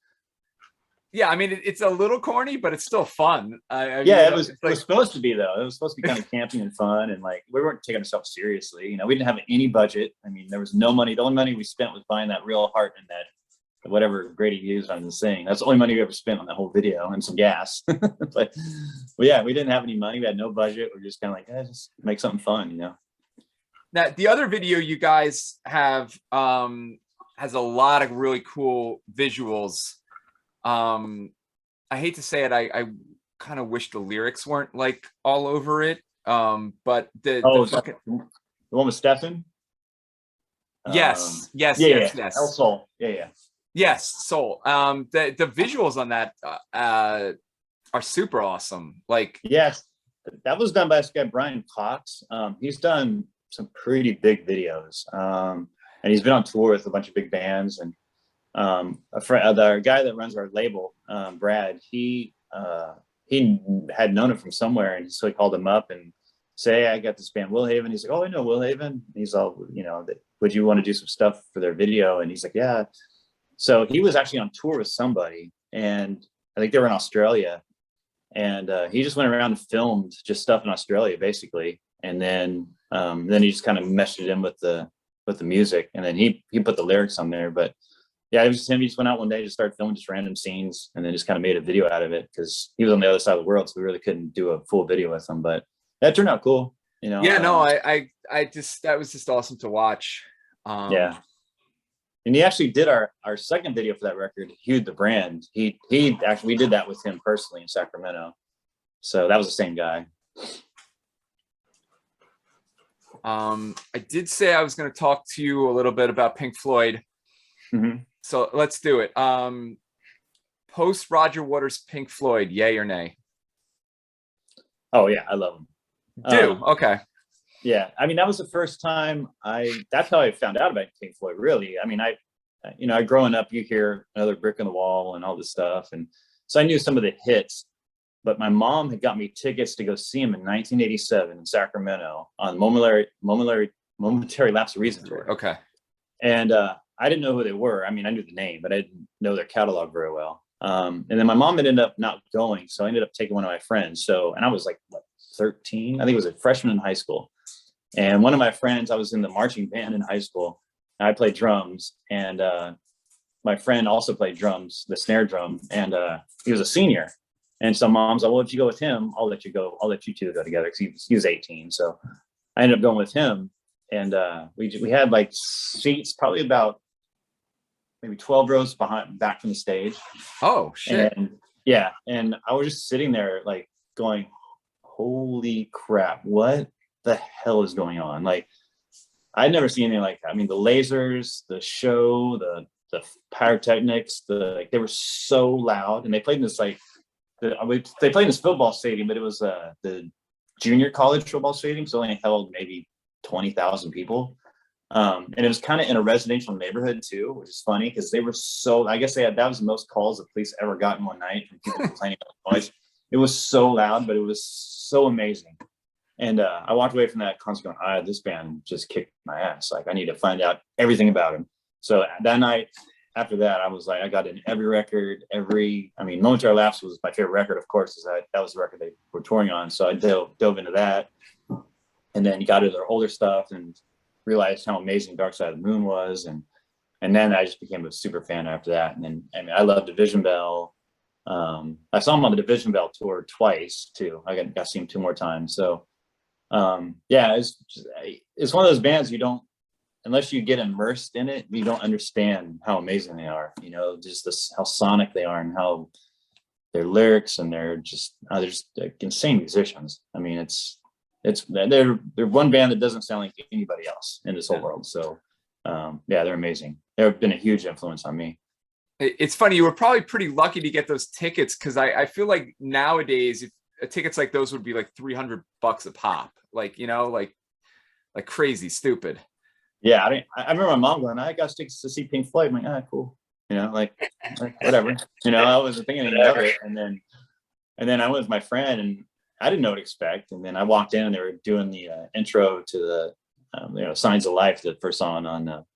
Yeah, it's a little corny, but it's still fun. It was supposed to be, though. It was supposed to be kind of campy and fun, and like, we weren't taking ourselves seriously. We didn't have any budget. There was no money. The only money we spent was buying that real heart and that whatever Grady used on the thing. That's the only money we ever spent on that whole video, and some gas. But yeah, we didn't have any money. We had no budget. We're just kind of like, just make something fun, Now, the other video you guys have has a lot of really cool visuals. I hate to say it, I kind of wish the lyrics weren't like all over it. But the one with Stefan? Yes. El Sol. Yeah. Yes, Soul. The visuals on that are super awesome. Like, yes, that was done by this guy Brian Cox. He's done some pretty big videos, and he's been on tour with a bunch of big bands, and the guy that runs our label, Brad, he had known him from somewhere, and so he called him up and say, hey, I got this band Willhaven. He's like, oh, I know Willhaven. He's all, would you want to do some stuff for their video? And he's like, yeah. So he was actually on tour with somebody, and I think they were in Australia, and he just went around and filmed just stuff in Australia, basically. And then he just kind of meshed it in with the music, and then he put the lyrics on there. But yeah, it was just him. He just went out one day, just started filming just random scenes, and then just kind of made a video out of it, because he was on the other side of the world, so we really couldn't do a full video with him. But that turned out cool, Yeah, no, I just, that was just awesome to watch. Yeah. And he actually did our second video for that record, Hewed the Brand. He actually, we did that with him personally in Sacramento. So that was the same guy. I did say I was going to talk to you a little bit about Pink Floyd. Mm-hmm. So let's do it. Post Roger Waters Pink Floyd, yay or nay? Oh yeah, I love him. Okay. Yeah, I mean, that was the first time that's how I found out about Pink Floyd, really. I mean, I growing up, you hear Another Brick in the Wall and all this stuff. And so I knew some of the hits, but my mom had got me tickets to go see him in 1987 in Sacramento on Momentary Lapse of Reason tour. Okay. And I didn't know who they were. I mean, I knew the name, but I didn't know their catalog very well. And then my mom had ended up not going, so I ended up taking one of my friends. And I was like, what, 13? I think it was a freshman in high school. And one of my friends, I was in the marching band in high school, and I played drums, and my friend also played drums, the snare drum, and he was a senior. And so mom's like, well, if you go with him, I'll let you go. I'll let you two go together, because he was 18. So I ended up going with him, and we had like seats probably about maybe 12 rows back from the stage. Oh shit. And yeah, and I was just sitting there like going, holy crap, what the hell is going on? Like, I'd never seen anything like that. I mean, the lasers, the show, the pyrotechnics, they were so loud, and they played in this they played in this football stadium, but it was the junior college football stadium, so it only held maybe 20,000 people. And it was kind of in a residential neighborhood too, which is funny, because they were so, I guess that was the most calls the police ever got in one night from people complaining about noise. It was so loud, but it was so amazing. And I walked away from that concert going, this band just kicked my ass. Like, I need to find out everything about him. So that night after that, I was like, I got in every record, Momentary Lapse was my favorite record, of course, that was the record they were touring on. So I dove into that, and then got into their older stuff and realized how amazing Dark Side of the Moon was. And then I just became a super fan after that. And then, I love Division Bell. I saw him on the Division Bell tour twice too. I got to see him 2 more times. So it's one of those bands unless you get immersed in it, you don't understand how amazing they are. Just how sonic they are, and how their lyrics, and they're just insane musicians. I mean, they're one band that doesn't sound like anybody else in this whole world. So they're amazing. They've been a huge influence on me. It's funny, you were probably pretty lucky to get those tickets, because I feel like nowadays, if tickets like those would be like $300 a pop, like crazy stupid. Yeah, I remember my mom going, I got tickets to see Pink Floyd. I'm like, cool, like whatever. I wasn't thinking anything of it. And then I went with my friend, and I didn't know what to expect. And then I walked in, and they were doing the intro to the Signs of Life, the first song on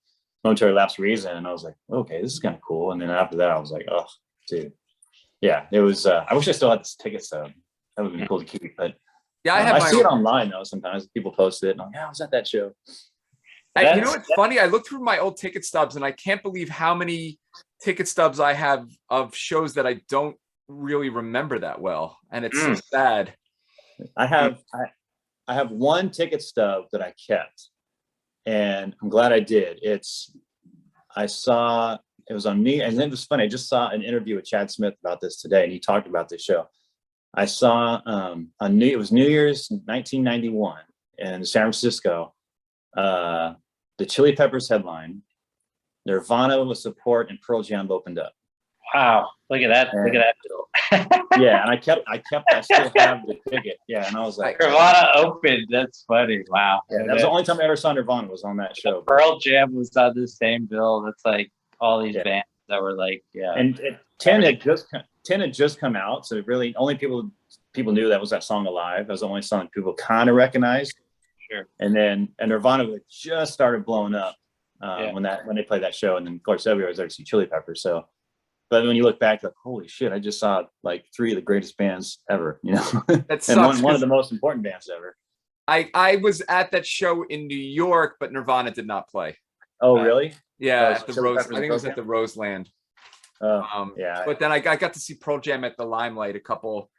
Momentary Lapse of Reason, and I was like, okay, this is kind of cool. And then after that, I was like, oh, dude, yeah, it was. I wish I still had this ticket stub. That would be cool to keep. But yeah, I see it online though. Sometimes people post it, and I'm like, I was at that show. You know what's funny? I looked through my old ticket stubs, and I can't believe how many ticket stubs I have of shows that I don't really remember that well, and it's so sad. I have one ticket stub that I kept, and I'm glad I did. It was on me, and it was funny. I just saw an interview with Chad Smith about this today, and he talked about this show. I saw it was New Year's 1991 in San Francisco. The Chili Peppers headline, Nirvana with support, and Pearl Jam opened up. Wow, look at that! Look at that. Yeah, and I still have the ticket. Yeah, and I was like, Nirvana opened. That's funny. Wow. Yeah, that was the only time I ever saw Nirvana was on that show. Pearl Jam was on the same bill. That's like all these bands that were like, yeah. And 10 had just come out, so really only people knew that was that song Alive. That was the only song people kind of recognized. Sure. And Nirvana just started blowing up when they played that show, and then of course everybody was there to see Chili Peppers. So, but when you look back, like, holy shit, I just saw like 3 of the greatest bands ever, you know, and one of the most important bands ever. I was at that show in New York, but Nirvana did not play. Oh, really? Yeah, at the Rose. I think it was at the Roseland. Yeah. But then I got to see Pearl Jam at the Limelight a couple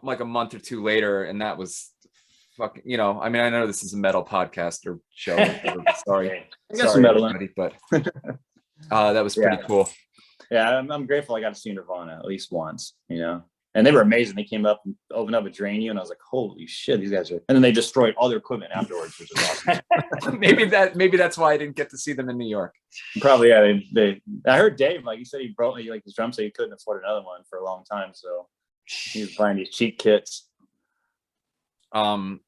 like a month or 2 later, and that was fucking. You know, I mean, I know this is a metal podcast or show. Sorry, everybody, but that was pretty cool. Yeah, I'm grateful I got to see Nirvana at least once. You know. And they were amazing. They came up and opened up a drain you, and I was like, "Holy shit, these guys are!" And then they destroyed all their equipment afterwards, which is awesome. maybe that's why I didn't get to see them in New York. Probably, yeah. I heard Dave, like he said, he broke like his drum set. He couldn't afford another one for a long time, so he was buying these cheap kits. I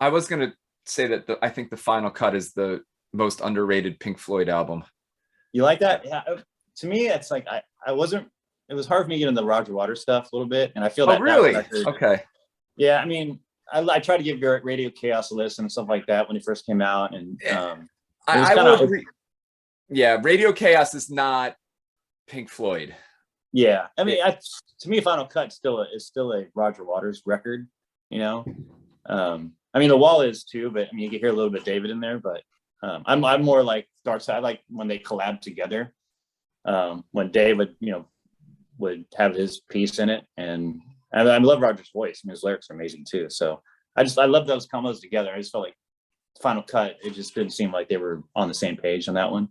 was gonna say that I think the Final Cut is the most underrated Pink Floyd album. You like that? Yeah. To me, it's like I wasn't. It was hard for me to get into the Roger Waters stuff a little bit, and I feel that. Oh, really? Okay. Yeah, I mean, I tried to give Radio Chaos a listen and stuff like that when it first came out, and Radio Chaos is not Pink Floyd. Yeah, I mean, to me, Final Cut is still a Roger Waters record, you know. I mean, The Wall is too, but I mean, you can hear a little bit of David in there, but I'm more like Dark Side. I like when they collab together. When David, you know, would have his piece in it, and I love Roger's voice. I mean, his lyrics are amazing too. So I love those combos together. I just felt like Final Cut, it just didn't seem like they were on the same page on that one.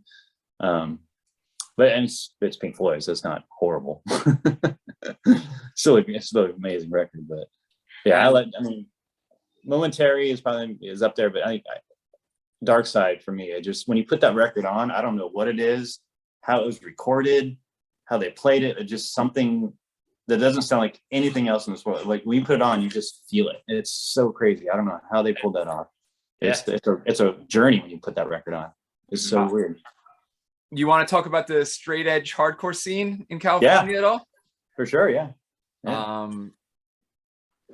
But it's Pink Floyd, so it's not horrible. It's still an amazing record, but yeah, I mean, Momentary is up there, but I think Dark Side for me, when you put that record on, I don't know what it is, how it was recorded, how they played it, just something that doesn't sound like anything else in this world. Like when you put it on, you just feel it. It's so crazy. I don't know how they pulled that off. It's a journey when you put that record on. It's so weird. You want to talk about the straight edge hardcore scene in California at all? For sure, yeah.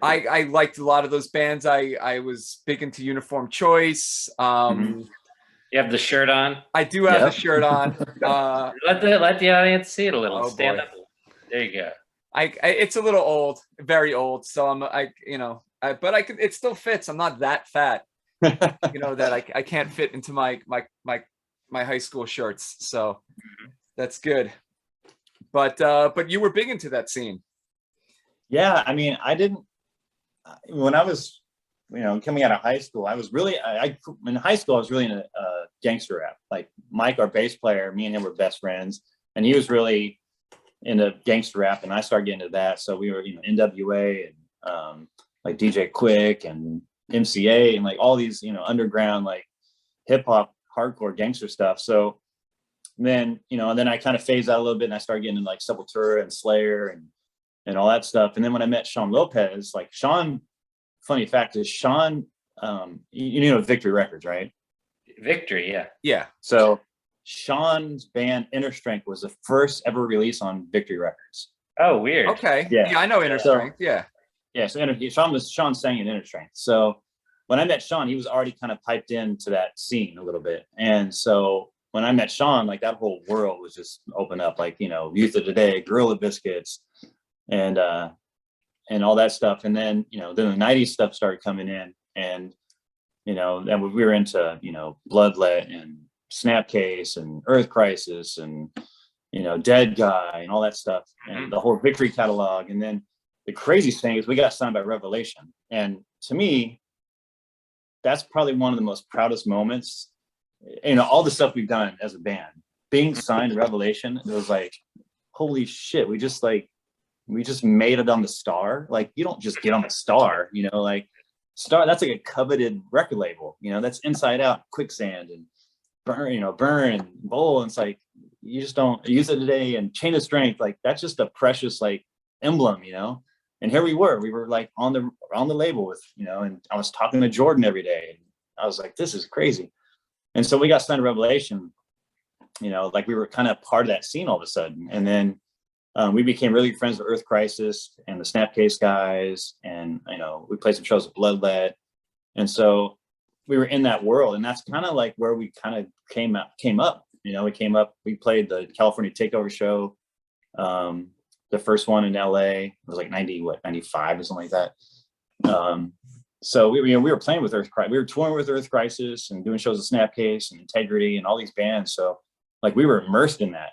I liked a lot of those bands. I was big into Uniform Choice. You have the shirt on? I do have the shirt on. Let the audience see it a little. Oh, Stand boy. up. There you go. It's a little old, very old. So but it still fits. I'm not that fat, you know, that I can't fit into my high school shirts. So that's good. But you were big into that scene. Yeah, I mean, when I was, you know, coming out of high school, I was really, in high school, I was really into gangster rap. Like Mike, our bass player, me and him were best friends, and he was really into gangster rap, and I started getting into that. So we were, you know, NWA and like DJ Quick and MCA and like all these, you know, underground like hip hop, hardcore gangster stuff. So then, you know, and then I kind of phased out a little bit, and I started getting into like Sepultura and Slayer and all that stuff. And then when I met Sean Lopez, like Sean, funny fact is Sean, you know Victory Records, right? Victory, yeah. Yeah. So Sean's band Inner Strength was the first ever release on Victory Records. Oh, weird. Okay. Yeah, I know Inner Strength. Yeah. Yeah. So Sean sang in Inner Strength. So when I met Sean, he was already kind of piped into that scene a little bit. And so when I met Sean, like that whole world was just opened up, like, you know, Youth of Today, Gorilla Biscuits, and all that stuff. And then, you know, then the 90s stuff started coming in, and, you know, then we were into, you know, Bloodlet and Snapcase and Earth Crisis and, you know, Dead Guy and all that stuff, and the whole Victory catalog. And then the craziest thing is we got signed by Revelation. And to me, that's probably one of the most proudest moments, you know, all the stuff we've done as a band, being signed to Revelation. It was like, holy shit, we just made it on the Star. Like, you don't just get on the Star, you know, like Star, that's like a coveted record label, you know, that's Inside Out, Quicksand, and Burn and Bowl. And it's like, you just don't Use It Today and Chain of Strength. Like, that's just a precious like emblem, you know. And here we were like on the label with, you know, and I was talking to Jordan every day, and I was like, this is crazy. And so we got signed to Revelation, you know, like we were kind of part of that scene all of a sudden. And then we became really good friends with Earth Crisis and the Snapcase guys. And, you know, we played some shows with Bloodlet. And so we were in that world. And that's kind of like where we kind of came up, you know, we played the California Takeover show. The first one in LA, it was like 95 or something like that. So we were playing with Earth Crisis. We were touring with Earth Crisis and doing shows with Snapcase and Integrity and all these bands. So like we were immersed in that.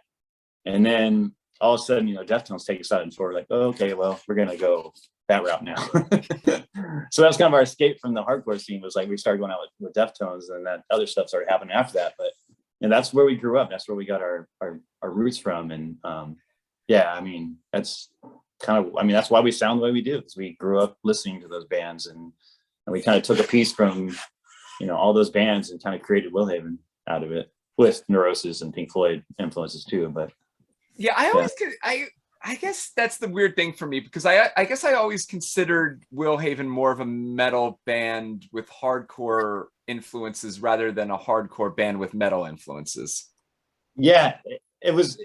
And then all of a sudden, you know, Deftones take us out and we're like, oh, okay, well, we're gonna go that route now. So that was kind of our escape from the hardcore scene, was like we started going out with Deftones, and that other stuff started happening after that. But and that's where we grew up. That's where we got our roots from. And yeah, I mean, that's why we sound the way we do, because we grew up listening to those bands, and we kind of took a piece from, you know, all those bands and kind of created Willhaven out of it, with Neurosis and Pink Floyd influences too. But yeah, I guess that's the weird thing for me, because I guess I always considered Willhaven more of a metal band with hardcore influences rather than a hardcore band with metal influences. Yeah, it was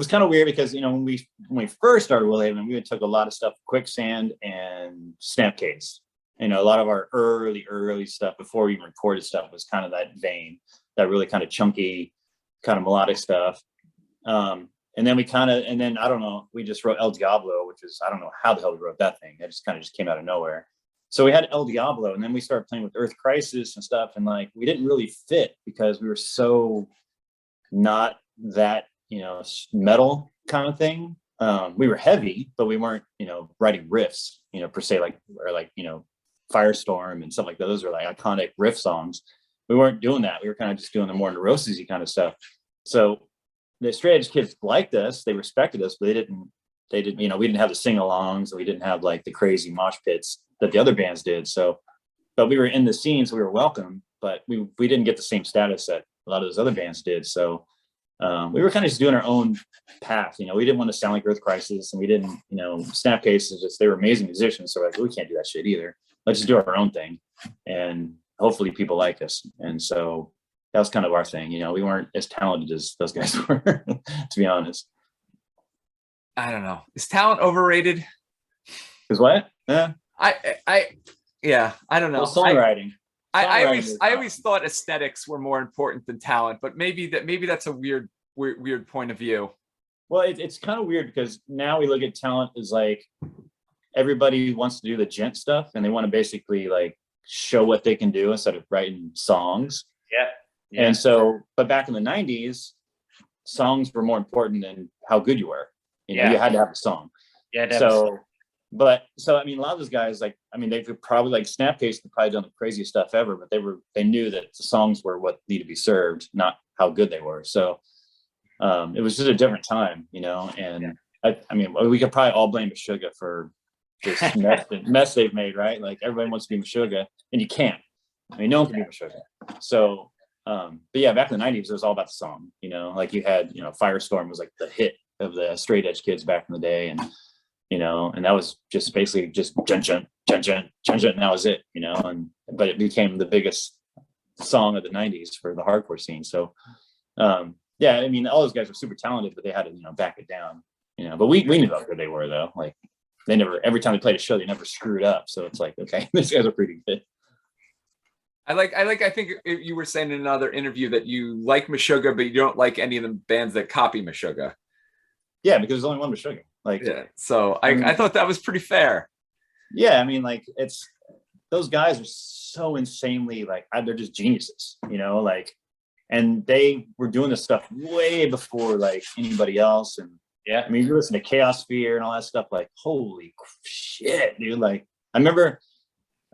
kind of weird because, you know, when we first started Willhaven, we took a lot of stuff, Quicksand and Snapcase. You know, a lot of our early stuff before we even recorded stuff was kind of that vein, that really kind of chunky, kind of melodic stuff. And then I don't know, we just wrote El Diablo, which is, I don't know how the hell we wrote that thing. It just kind of came out of nowhere. So we had El Diablo, and then we started playing with Earth Crisis and stuff. And like, we didn't really fit because we were so not that, you know, metal kind of thing. We were heavy, but we weren't, you know, writing riffs, you know, per se, you know, Firestorm and stuff like that. Those are like iconic riff songs. We weren't doing that. We were kind of just doing the more Neurosisy kind of stuff. So the straight edge kids liked us, they respected us, but they didn't, you know, we didn't have the sing-alongs, and we didn't have like the crazy mosh pits that the other bands did. So, but we were in the scene, so we were welcome, but we didn't get the same status that a lot of those other bands did. So we were kind of just doing our own path. You know, we didn't want to sound like Earth Crisis, and we didn't, you know, Snapcase is just, they were amazing musicians. So we're like, we can't do that shit either. Let's just do our own thing, and hopefully people like us. And so that was kind of our thing. You know, we weren't as talented as those guys were, to be honest. I don't know. Is talent overrated? Because what? Yeah. I don't know. Well, songwriting. I always thought aesthetics were more important than talent, but maybe that's a weird point of view. Well, it's kind of weird because now we look at talent as like, everybody wants to do the gent stuff, and they want to basically like show what they can do instead of writing songs. Yeah. And so, but back in the 90s, songs were more important than how good you were. You know, you had to have a song. Yeah. So I mean, a lot of those guys, like, I mean, they could probably, like Snapcase had probably done the craziest stuff ever, but they knew that the songs were what needed to be served, not how good they were. So it was just a different time, you know. And I mean, we could probably all blame Meshuggah for this mess they've made, right? Like, everybody wants to be Meshuggah, and you can't. I mean, no one can be Meshuggah. So, but yeah, back in the 90s, it was all about the song, you know. Like, you had, you know, Firestorm was like the hit of the straight edge kids back in the day, and you know, and that was just basically just chun chun, and that was it, you know. But it became the biggest song of the 90s for the hardcore scene. So yeah, I mean, all those guys were super talented, but they had to, you know, back it down, you know. But we knew how good they were, though. Like, they never, every time they played a show, they never screwed up. So it's like, okay, these guys are pretty good. I think you were saying in another interview that you like Meshuggah, but you don't like any of the bands that copy Meshuggah. Yeah, because there's only one Meshuggah. Like, yeah. So I thought that was pretty fair. Yeah, I mean, like, it's, those guys are so insanely, like, they're just geniuses, you know, like, and they were doing this stuff way before like anybody else. And yeah, I mean, you listen to Chaos Fear and all that stuff, like, holy shit, dude. Like, I remember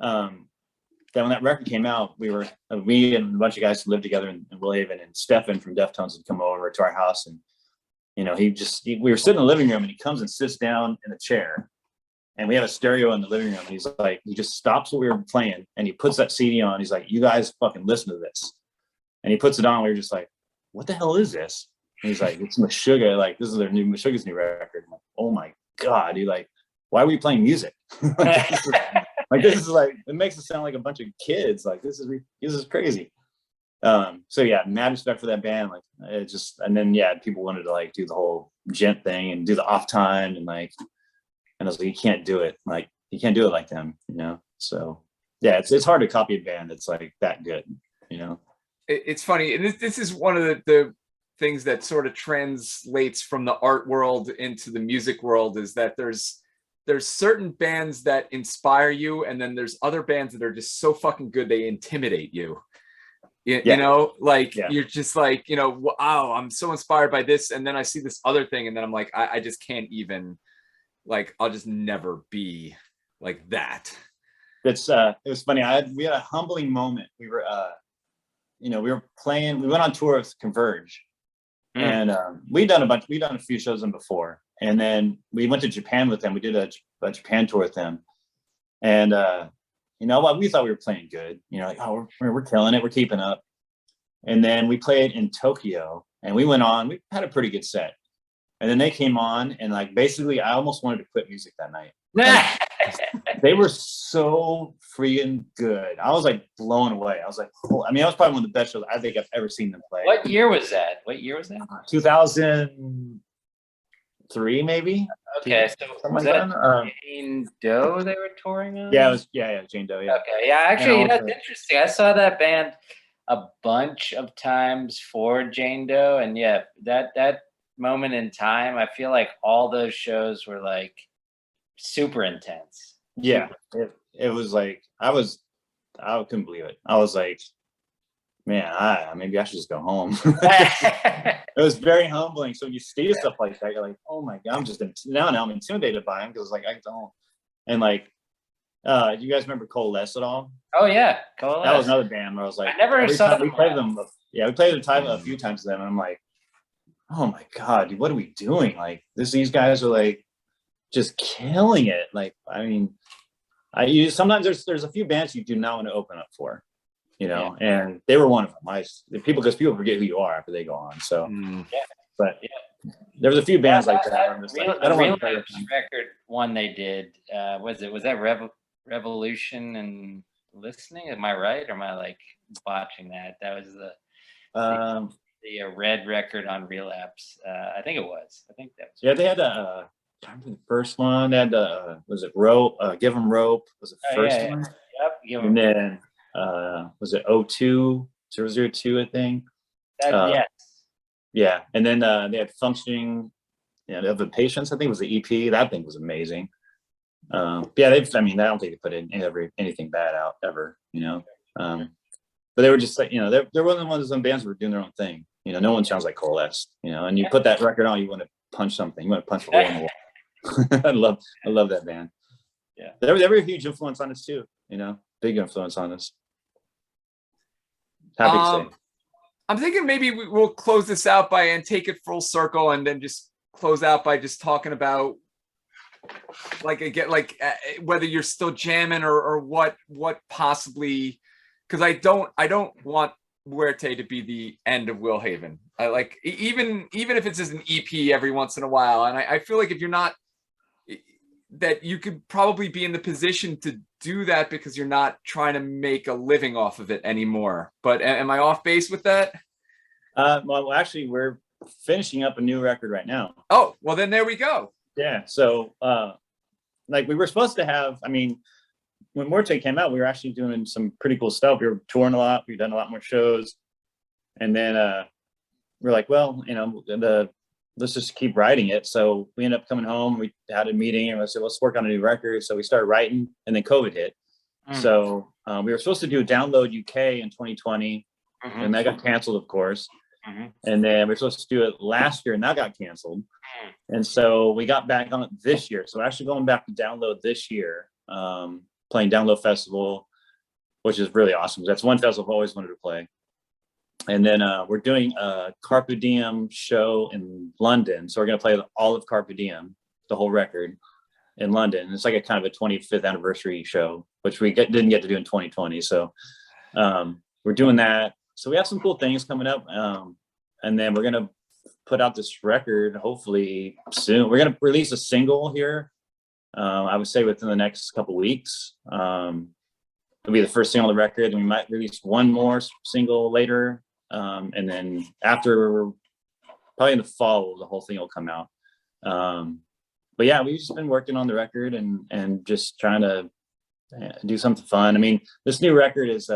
that when that record came out, we and a bunch of guys who lived together in Willhaven, and Stefan from Deftones had come over to our house, and you know, we were sitting in the living room, and he comes and sits down in a chair, and we have a stereo in the living room, and he's like, he just stops what we were playing, and he puts that CD on. He's like, you guys fucking listen to this. And he puts it on. We were just like, what the hell is this? And he's like, it's Meshuggah. Like, this is their Meshuggah's new record. I'm like, oh my God, dude. Like, why are we playing music? This is like, it makes it sound like a bunch of kids. Like, this is crazy. So yeah, mad respect for that band. Like it just, and then yeah, people wanted to like do the whole gent thing and do the off time and like, and I was like, you can't do it. Like you can't do it like them, you know? So yeah, it's hard to copy a band that's like that good, you know? It's funny. And this is one of the things that sort of translates from the art world into the music world, is that there's certain bands that inspire you, and then there's other bands that are just so fucking good they intimidate you. You know, like you're just like, you know, wow, I'm so inspired by this, and then I see this other thing, and then I'm like, I just can't even, like, I'll just never be like that. It's it was funny. We had a humbling moment. We were you know, we went on tour with Converge, and we'd done a few shows with them before, and then we went to Japan with them. We did a Japan tour with them, and you know what, we thought we were playing good, you know, like, oh, we're killing it, we're keeping up. And then we played in Tokyo, and we had a pretty good set, and then they came on, and like basically I almost wanted to quit music that night. Like, they were so freaking good. I was like blown away. I was like, oh, I mean, that was probably one of the best shows I think I've ever seen them play. What year was that? 2003 maybe. Okay, so was that Jane Doe they were touring on? Yeah, it was. Yeah, Jane Doe. Yeah. Okay, yeah. Actually, that's interesting. I saw that band a bunch of times for Jane Doe, and yeah, that moment in time, I feel like all those shows were like super intense. Yeah, it was like I couldn't believe it. I was like, man, maybe I should just go home. It was very humbling. So when you see stuff like that, you're like, oh my god, now I'm intimidated by him, because like I don't. And like, do you guys remember Coalesce at all? Oh yeah, Coalesce. That was another band where I was like, I never saw them. We played them. Yeah, we played them a few times to them, and I'm like, oh my god, dude, what are we doing? Like these guys are like just killing it. Like, I mean, sometimes there's a few bands you do not want to open up for, you know, and they were one of them. Because people forget who you are after they go on. So, but there was a few bands like that. I'm just like, I don't want to play record one they did. Was that Revolution and Listening? Am I right, or am I like botching that? That was the red record on Relapse. I think it was. I think that was. Yeah, they had time for the first one. They had was it Rope? Give 'em Rope was the first one. Yep. And then was it 02002, I think. Yes. Yeah, and then they had Functioning, of the Patients, I think was the EP. That thing was amazing. Yeah, I don't think they put anything bad out ever, you know. But they were just like, you know, they're one of those bands who were doing their own thing. You know, no one sounds like Coalesce, you know. And you put that record on, you want to punch something. You want to punch a hole in the wall. I love that band. Yeah, they were a huge influence on us too. You know, big influence on us. Happy to say. I'm thinking maybe we'll close this out and take it full circle, and then just close out by just talking about whether you're still jamming or what possibly, because I don't want Muerte to be the end of Will Haven. I like, even if it's just an EP every once in a while, and I feel like if you're not, that you could probably be in the position to do that because you're not trying to make a living off of it anymore. But am I off base with that? Well, actually, we're finishing up a new record right now. Oh, well, then there we go. Yeah. So, like we were supposed to have, when Muerte came out, we were actually doing some pretty cool stuff. We were touring a lot. We've done a lot more shows. And then we're like, well, you know, let's just keep writing it. So we ended up coming home. We had a meeting and we said, let's work on a new record. So we started writing, and then COVID hit. So we were supposed to do Download UK in 2020, and that got canceled, of course. And then we were supposed to do it last year, and that got canceled. And so we got back on it this year. So actually going back to Download this year, playing Download Festival, which is really awesome. That's one festival I've always wanted to play. And then we're doing a Carpe Diem show in London. So we're going to play all of Carpe Diem, the whole record, in London. It's like a kind of a 25th anniversary show, which we didn't get to do in 2020. So we're doing that. So we have some cool things coming up. And then we're going to put out this record, hopefully soon. We're going to release a single here, I would say within the next couple weeks. And it'll be the first single on the record, and we might release one more single later. And then after, probably in the fall, the whole thing will come out. But yeah, we've just been working on the record and just trying to do something fun. I mean, this new record is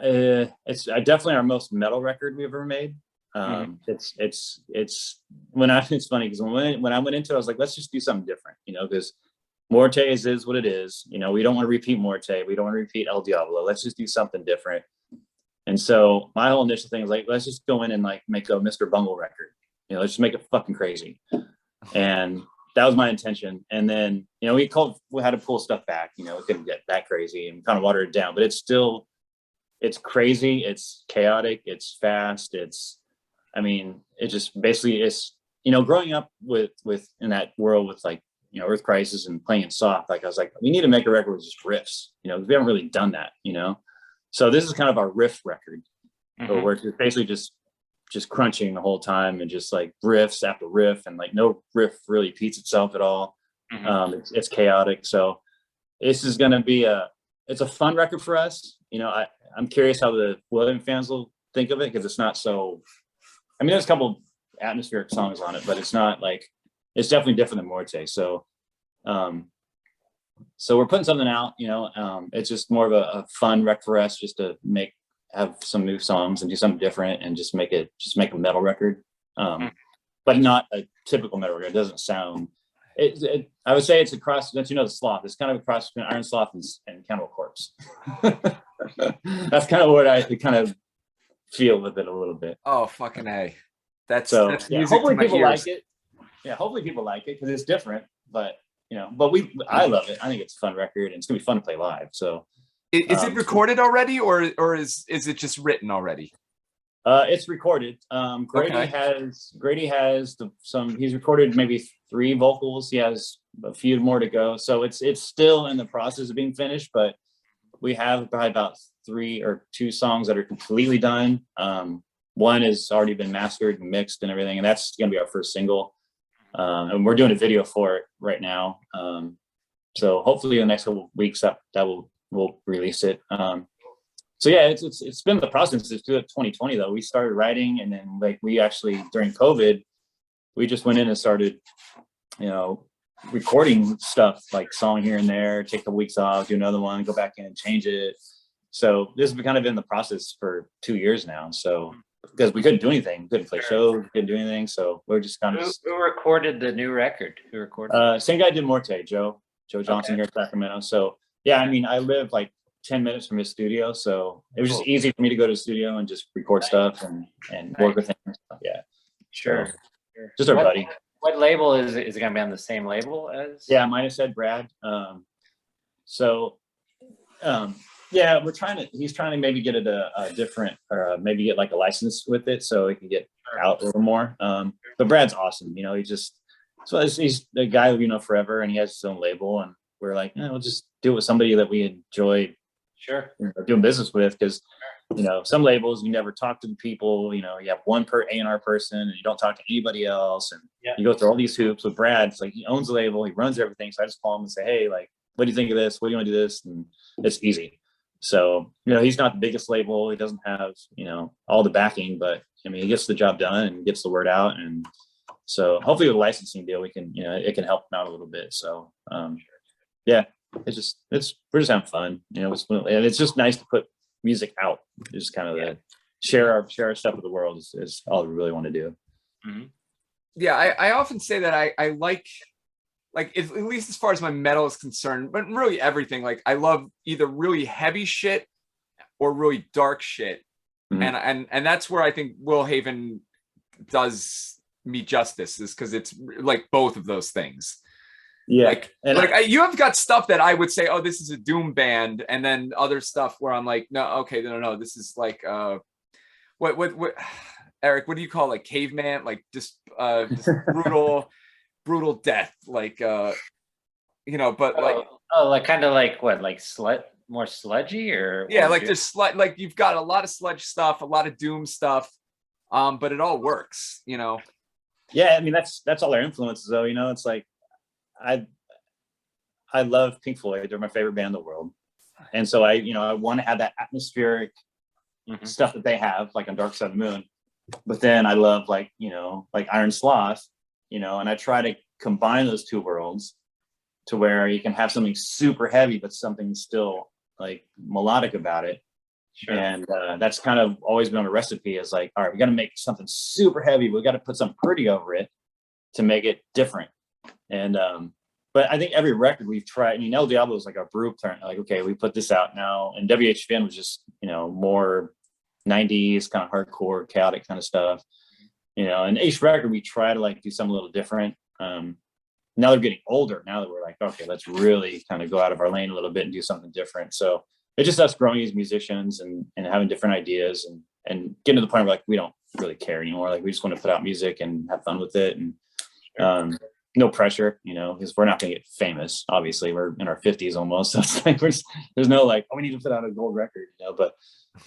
it's definitely our most metal record we've ever made. It's funny because when I went into it, I was like, let's just do something different, you know, because Muerte is what it is. You know, we don't want to repeat Muerte. We don't want to repeat El Diablo. Let's just do something different. And so my whole initial thing was like, let's just go in and like make a Mr. Bungle record. You know, let's just make it fucking crazy. And that was my intention. And then, you know, we had to pull stuff back. You know, it couldn't get that crazy and kind of water it down. But it's crazy. It's chaotic. It's fast. It just basically is, you know, growing up with in that world with like, you know, Earth Crisis and playing it soft, like I was like, we need to make a record with just riffs, you know, we haven't really done that, you know. So this is kind of our riff record, where we're basically just crunching the whole time and just like riffs after riff, and like no riff really repeats itself at all. It's chaotic. So this is going to be it's a fun record for us. You know, I'm curious how the William fans will think of it, because it's not so, I mean, there's a couple atmospheric songs on it, but it's not like, it's definitely different than Muerte. So, so we're putting something out, you know, it's just more of a fun record for us, just to have some new songs and do something different and just make a metal record. But not a typical metal record. It doesn't sound, I would say it's a cross, don't you know, the Sloth, it's kind of a cross between Iron Sloth and Cannibal Corpse. That's kind of what I kind of feel with it a little bit. Oh, fucking A. That's music hopefully to my people ears. like it. Yeah, hopefully people like it, because it's different, but you know, I love it. I think it's a fun record, and it's gonna be fun to play live. So is it recorded already, or is it just written already? It's recorded. Grady has he's recorded maybe 3 vocals. He has a few more to go. So it's still in the process of being finished, but we have probably about 3 or 2 songs that are completely done. One has already been mastered and mixed and everything, and that's gonna be our first single. And we're doing a video for it right now. So hopefully in the next couple of weeks we'll release it. So yeah, it's been the process since 2020 though. We started writing, and then like we actually during COVID, we just went in and started, you know, recording stuff, like song here and there, take a weeks off, do another one, go back in and change it. So this has kind of been the process for 2 years now. So because we couldn't do anything, we couldn't play shows, we couldn't do anything, so we're just kind of. Who recorded the new record? Who recorded? Same guy did Muerte, Joe Johnson here in Sacramento. So yeah, I mean, I live like 10 minutes from his studio, so it was just easy for me to go to the studio and just record stuff and work with him. Yeah, sure. So, just our buddy. What label is it? Is it going to be on the same label as? Yeah, mine has said Brad. Yeah, he's trying to maybe get it a different, or maybe get like a license with it so he can get out a little more. But Brad's awesome. You know, he's the guy we know forever, and he has his own label, and we're like, we'll just do it with somebody that we enjoy doing business with, because you know, some labels you never talk to the people, you know, you have one per A&R person and you don't talk to anybody else, and you go through all these hoops. With Brad, it's like he owns the label, he runs everything, so I just call him and say, hey, like, what do you think of this? What do you want to do this? And it's easy. So, you know, he's not the biggest label, he doesn't have, you know, all the backing, but I mean, he gets the job done and gets the word out. And so hopefully with a licensing deal, we can, you know, it can help him out a little bit. So yeah, we're just having fun, you know, and it's just nice to put music out. It's just kind of the share our stuff with the world is all we really want to do. Yeah, I often say that I like at least as far as my metal is concerned, but really everything, like I love either really heavy shit or really dark shit. And that's where I think Will Haven does me justice, is because it's like both of those things. Yeah, you have got stuff that I would say, oh, this is a doom band, and then other stuff where I'm like, no, this is like what Eric, what do you call like caveman, like just brutal death, like you know, but like kind of like what, like more sludgy, or like there's like you've got a lot of sludge stuff, a lot of doom stuff, but it all works, you know. Yeah, I mean that's all our influences though, you know. It's like I love Pink Floyd. They're my favorite band in the world. And so I want to have that atmospheric stuff that they have, like on Dark Side of the Moon. But then I love like Iron Sloth, and I try to combine those two worlds to where you can have something super heavy, but something still like melodic about it. Sure. And that's kind of always been a recipe, is like, all right, we got to make something super heavy. We got to put something pretty over it to make it different. And but I think every record we've tried, I mean, El Diablo is like a brew turn. Like, okay, we put this out now. And WHVN was just, more 90s kind of hardcore, chaotic kind of stuff. And each record we try to like do something a little different. Now they're getting older. Now that we're like, okay, let's really kind of go out of our lane a little bit and do something different. So it's just us growing as musicians and having different ideas and getting to the point where like we don't really care anymore. Like we just want to put out music and have fun with it. And no pressure, because we're not going to get famous. Obviously, we're in our 50s almost. So it's like there's no like, oh, we need to put out a gold record, But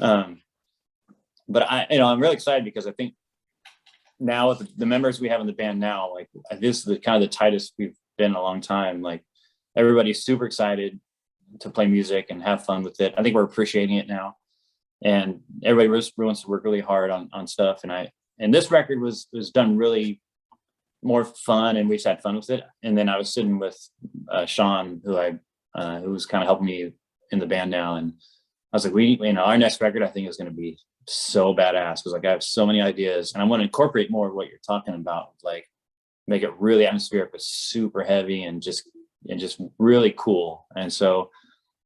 I'm really excited because I think now with the members we have in the band now, like this is the kind of the tightest we've been in a long time. Like everybody's super excited to play music and have fun with it. I think we're appreciating it now, and everybody wants to work really hard on stuff. And this record was done really more fun, and we just had fun with it. And then I was sitting with Sean, who's kind of helping me in the band now, and I was like, our next record I think is going to be so badass, because like I have so many ideas, and I want to incorporate more of what you're talking about, like make it really atmospheric but super heavy and just really cool. And so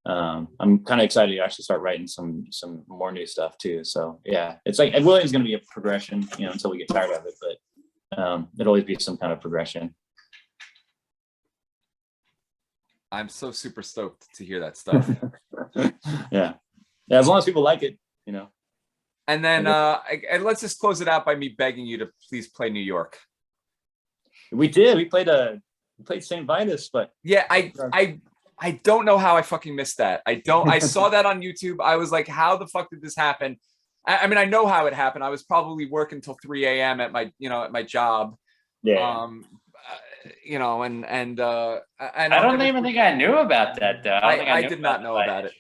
I'm kind of excited to actually start writing some more new stuff too. So yeah, it's like William's going to be a progression, until we get tired of it, but it'll always be some kind of progression. I'm so super stoked to hear that stuff. Yeah, as long as people like it, And then and let's just close it out by me begging you to please play New York. We did. We played St. Vitus, but yeah, I don't know how I fucking missed that. I saw that on YouTube. I was like, how the fuck did this happen? I mean, I know how it happened. I was probably working till 3 a.m. at my my job. Yeah. And I don't even think I knew about that though. I did not know about it.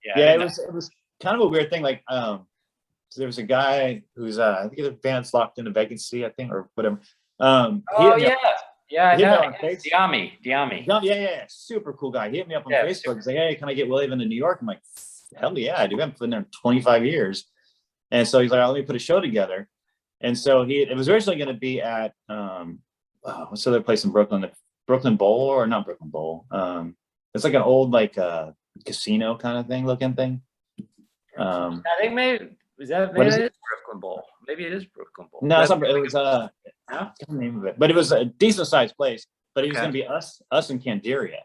Yeah, it was kind of a weird thing. Like, so there was a guy who's I think the band's locked in a vacancy, I think, or whatever. I know. Diami. Yeah, super cool guy. He hit me up on Facebook. He's like, hey, can I get William into New York? I'm like, hell yeah, dude. I've been there 25 years. And so he's like, let me put a show together. And so it was originally going to be at what's the other place in Brooklyn? The Brooklyn Bowl, or not Brooklyn Bowl. It's like an old casino kind of looking thing. I think maybe is it Brooklyn Bowl? Maybe it is Brooklyn Bowl. No, it's not, it was I can't name of it, but it was a decent sized place. But it was going to be us and Candiria.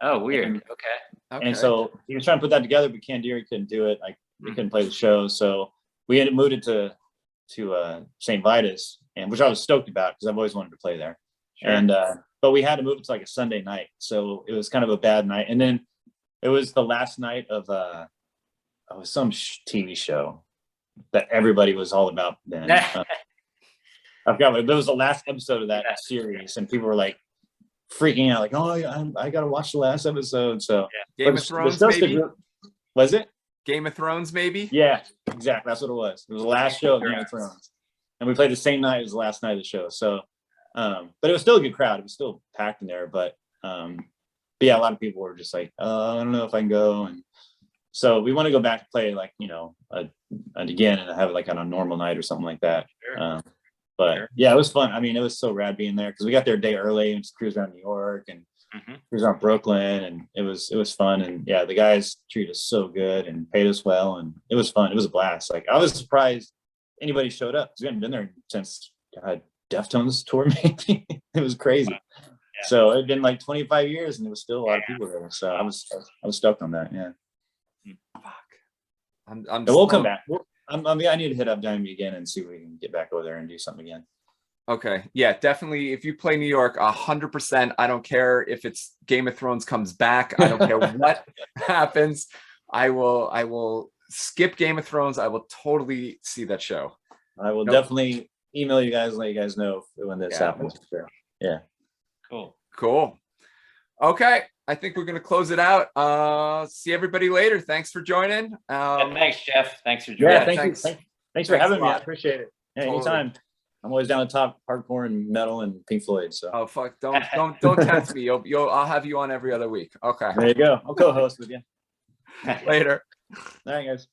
Oh, weird. Okay. And so he was trying to put that together, but Candiria couldn't do it. Like we couldn't play the show, so we ended up moving to St. Vitus, and which I was stoked about because I've always wanted to play there. Sure. And but we had to move it to like a Sunday night, so it was kind of a bad night. And then it was the last night of some TV show that everybody was all about then. I forgot, but it was the last episode of that series, and people were like freaking out, like, "Oh, I gotta watch the last episode." So Game of Thrones, maybe. Was it Game of Thrones, maybe? Yeah, exactly. That's what it was. It was the last show of Game of Thrones, and we played the same night as the last night of the show. So, but it was still a good crowd. It was still packed in there, but yeah, a lot of people were just like, I don't know if I can go, and so we want to go back to play again and have it like on a normal night or something like that. Sure. But yeah, it was fun. I mean, it was so rad being there because we got there a day early and just cruised around New York and cruised around Brooklyn, and it was fun. And yeah, the guys treated us so good and paid us well, and it was fun. It was a blast. Like I was surprised anybody showed up because we hadn't been there since Deftones tour. Maybe it was crazy. Yeah. So it had been like 25 years, and there was still a lot of people there. So I was stoked on that. Yeah. Fuck. We'll come back. I need to hit up Diamond again and see if we can get back over there and do something again. Okay. Yeah, definitely. If you play New York, 100%. I don't care if it's Game of Thrones comes back. I don't care what happens. I will skip Game of Thrones. I will totally see that show. I will definitely email you guys and let you guys know when this happens. Yeah. Cool. Okay. I think we're going to close it out. See everybody later. Thanks for joining. And thanks, Jeff. Thanks for joining. Yeah, thanks for having me. I appreciate it. Yeah, Totally. Anytime. I'm always down to talk hardcore and metal and Pink Floyd. So. Oh fuck! Don't tempt me. I'll have you on every other week. Okay. There you go. I'll co-host with you. Later. All right, guys.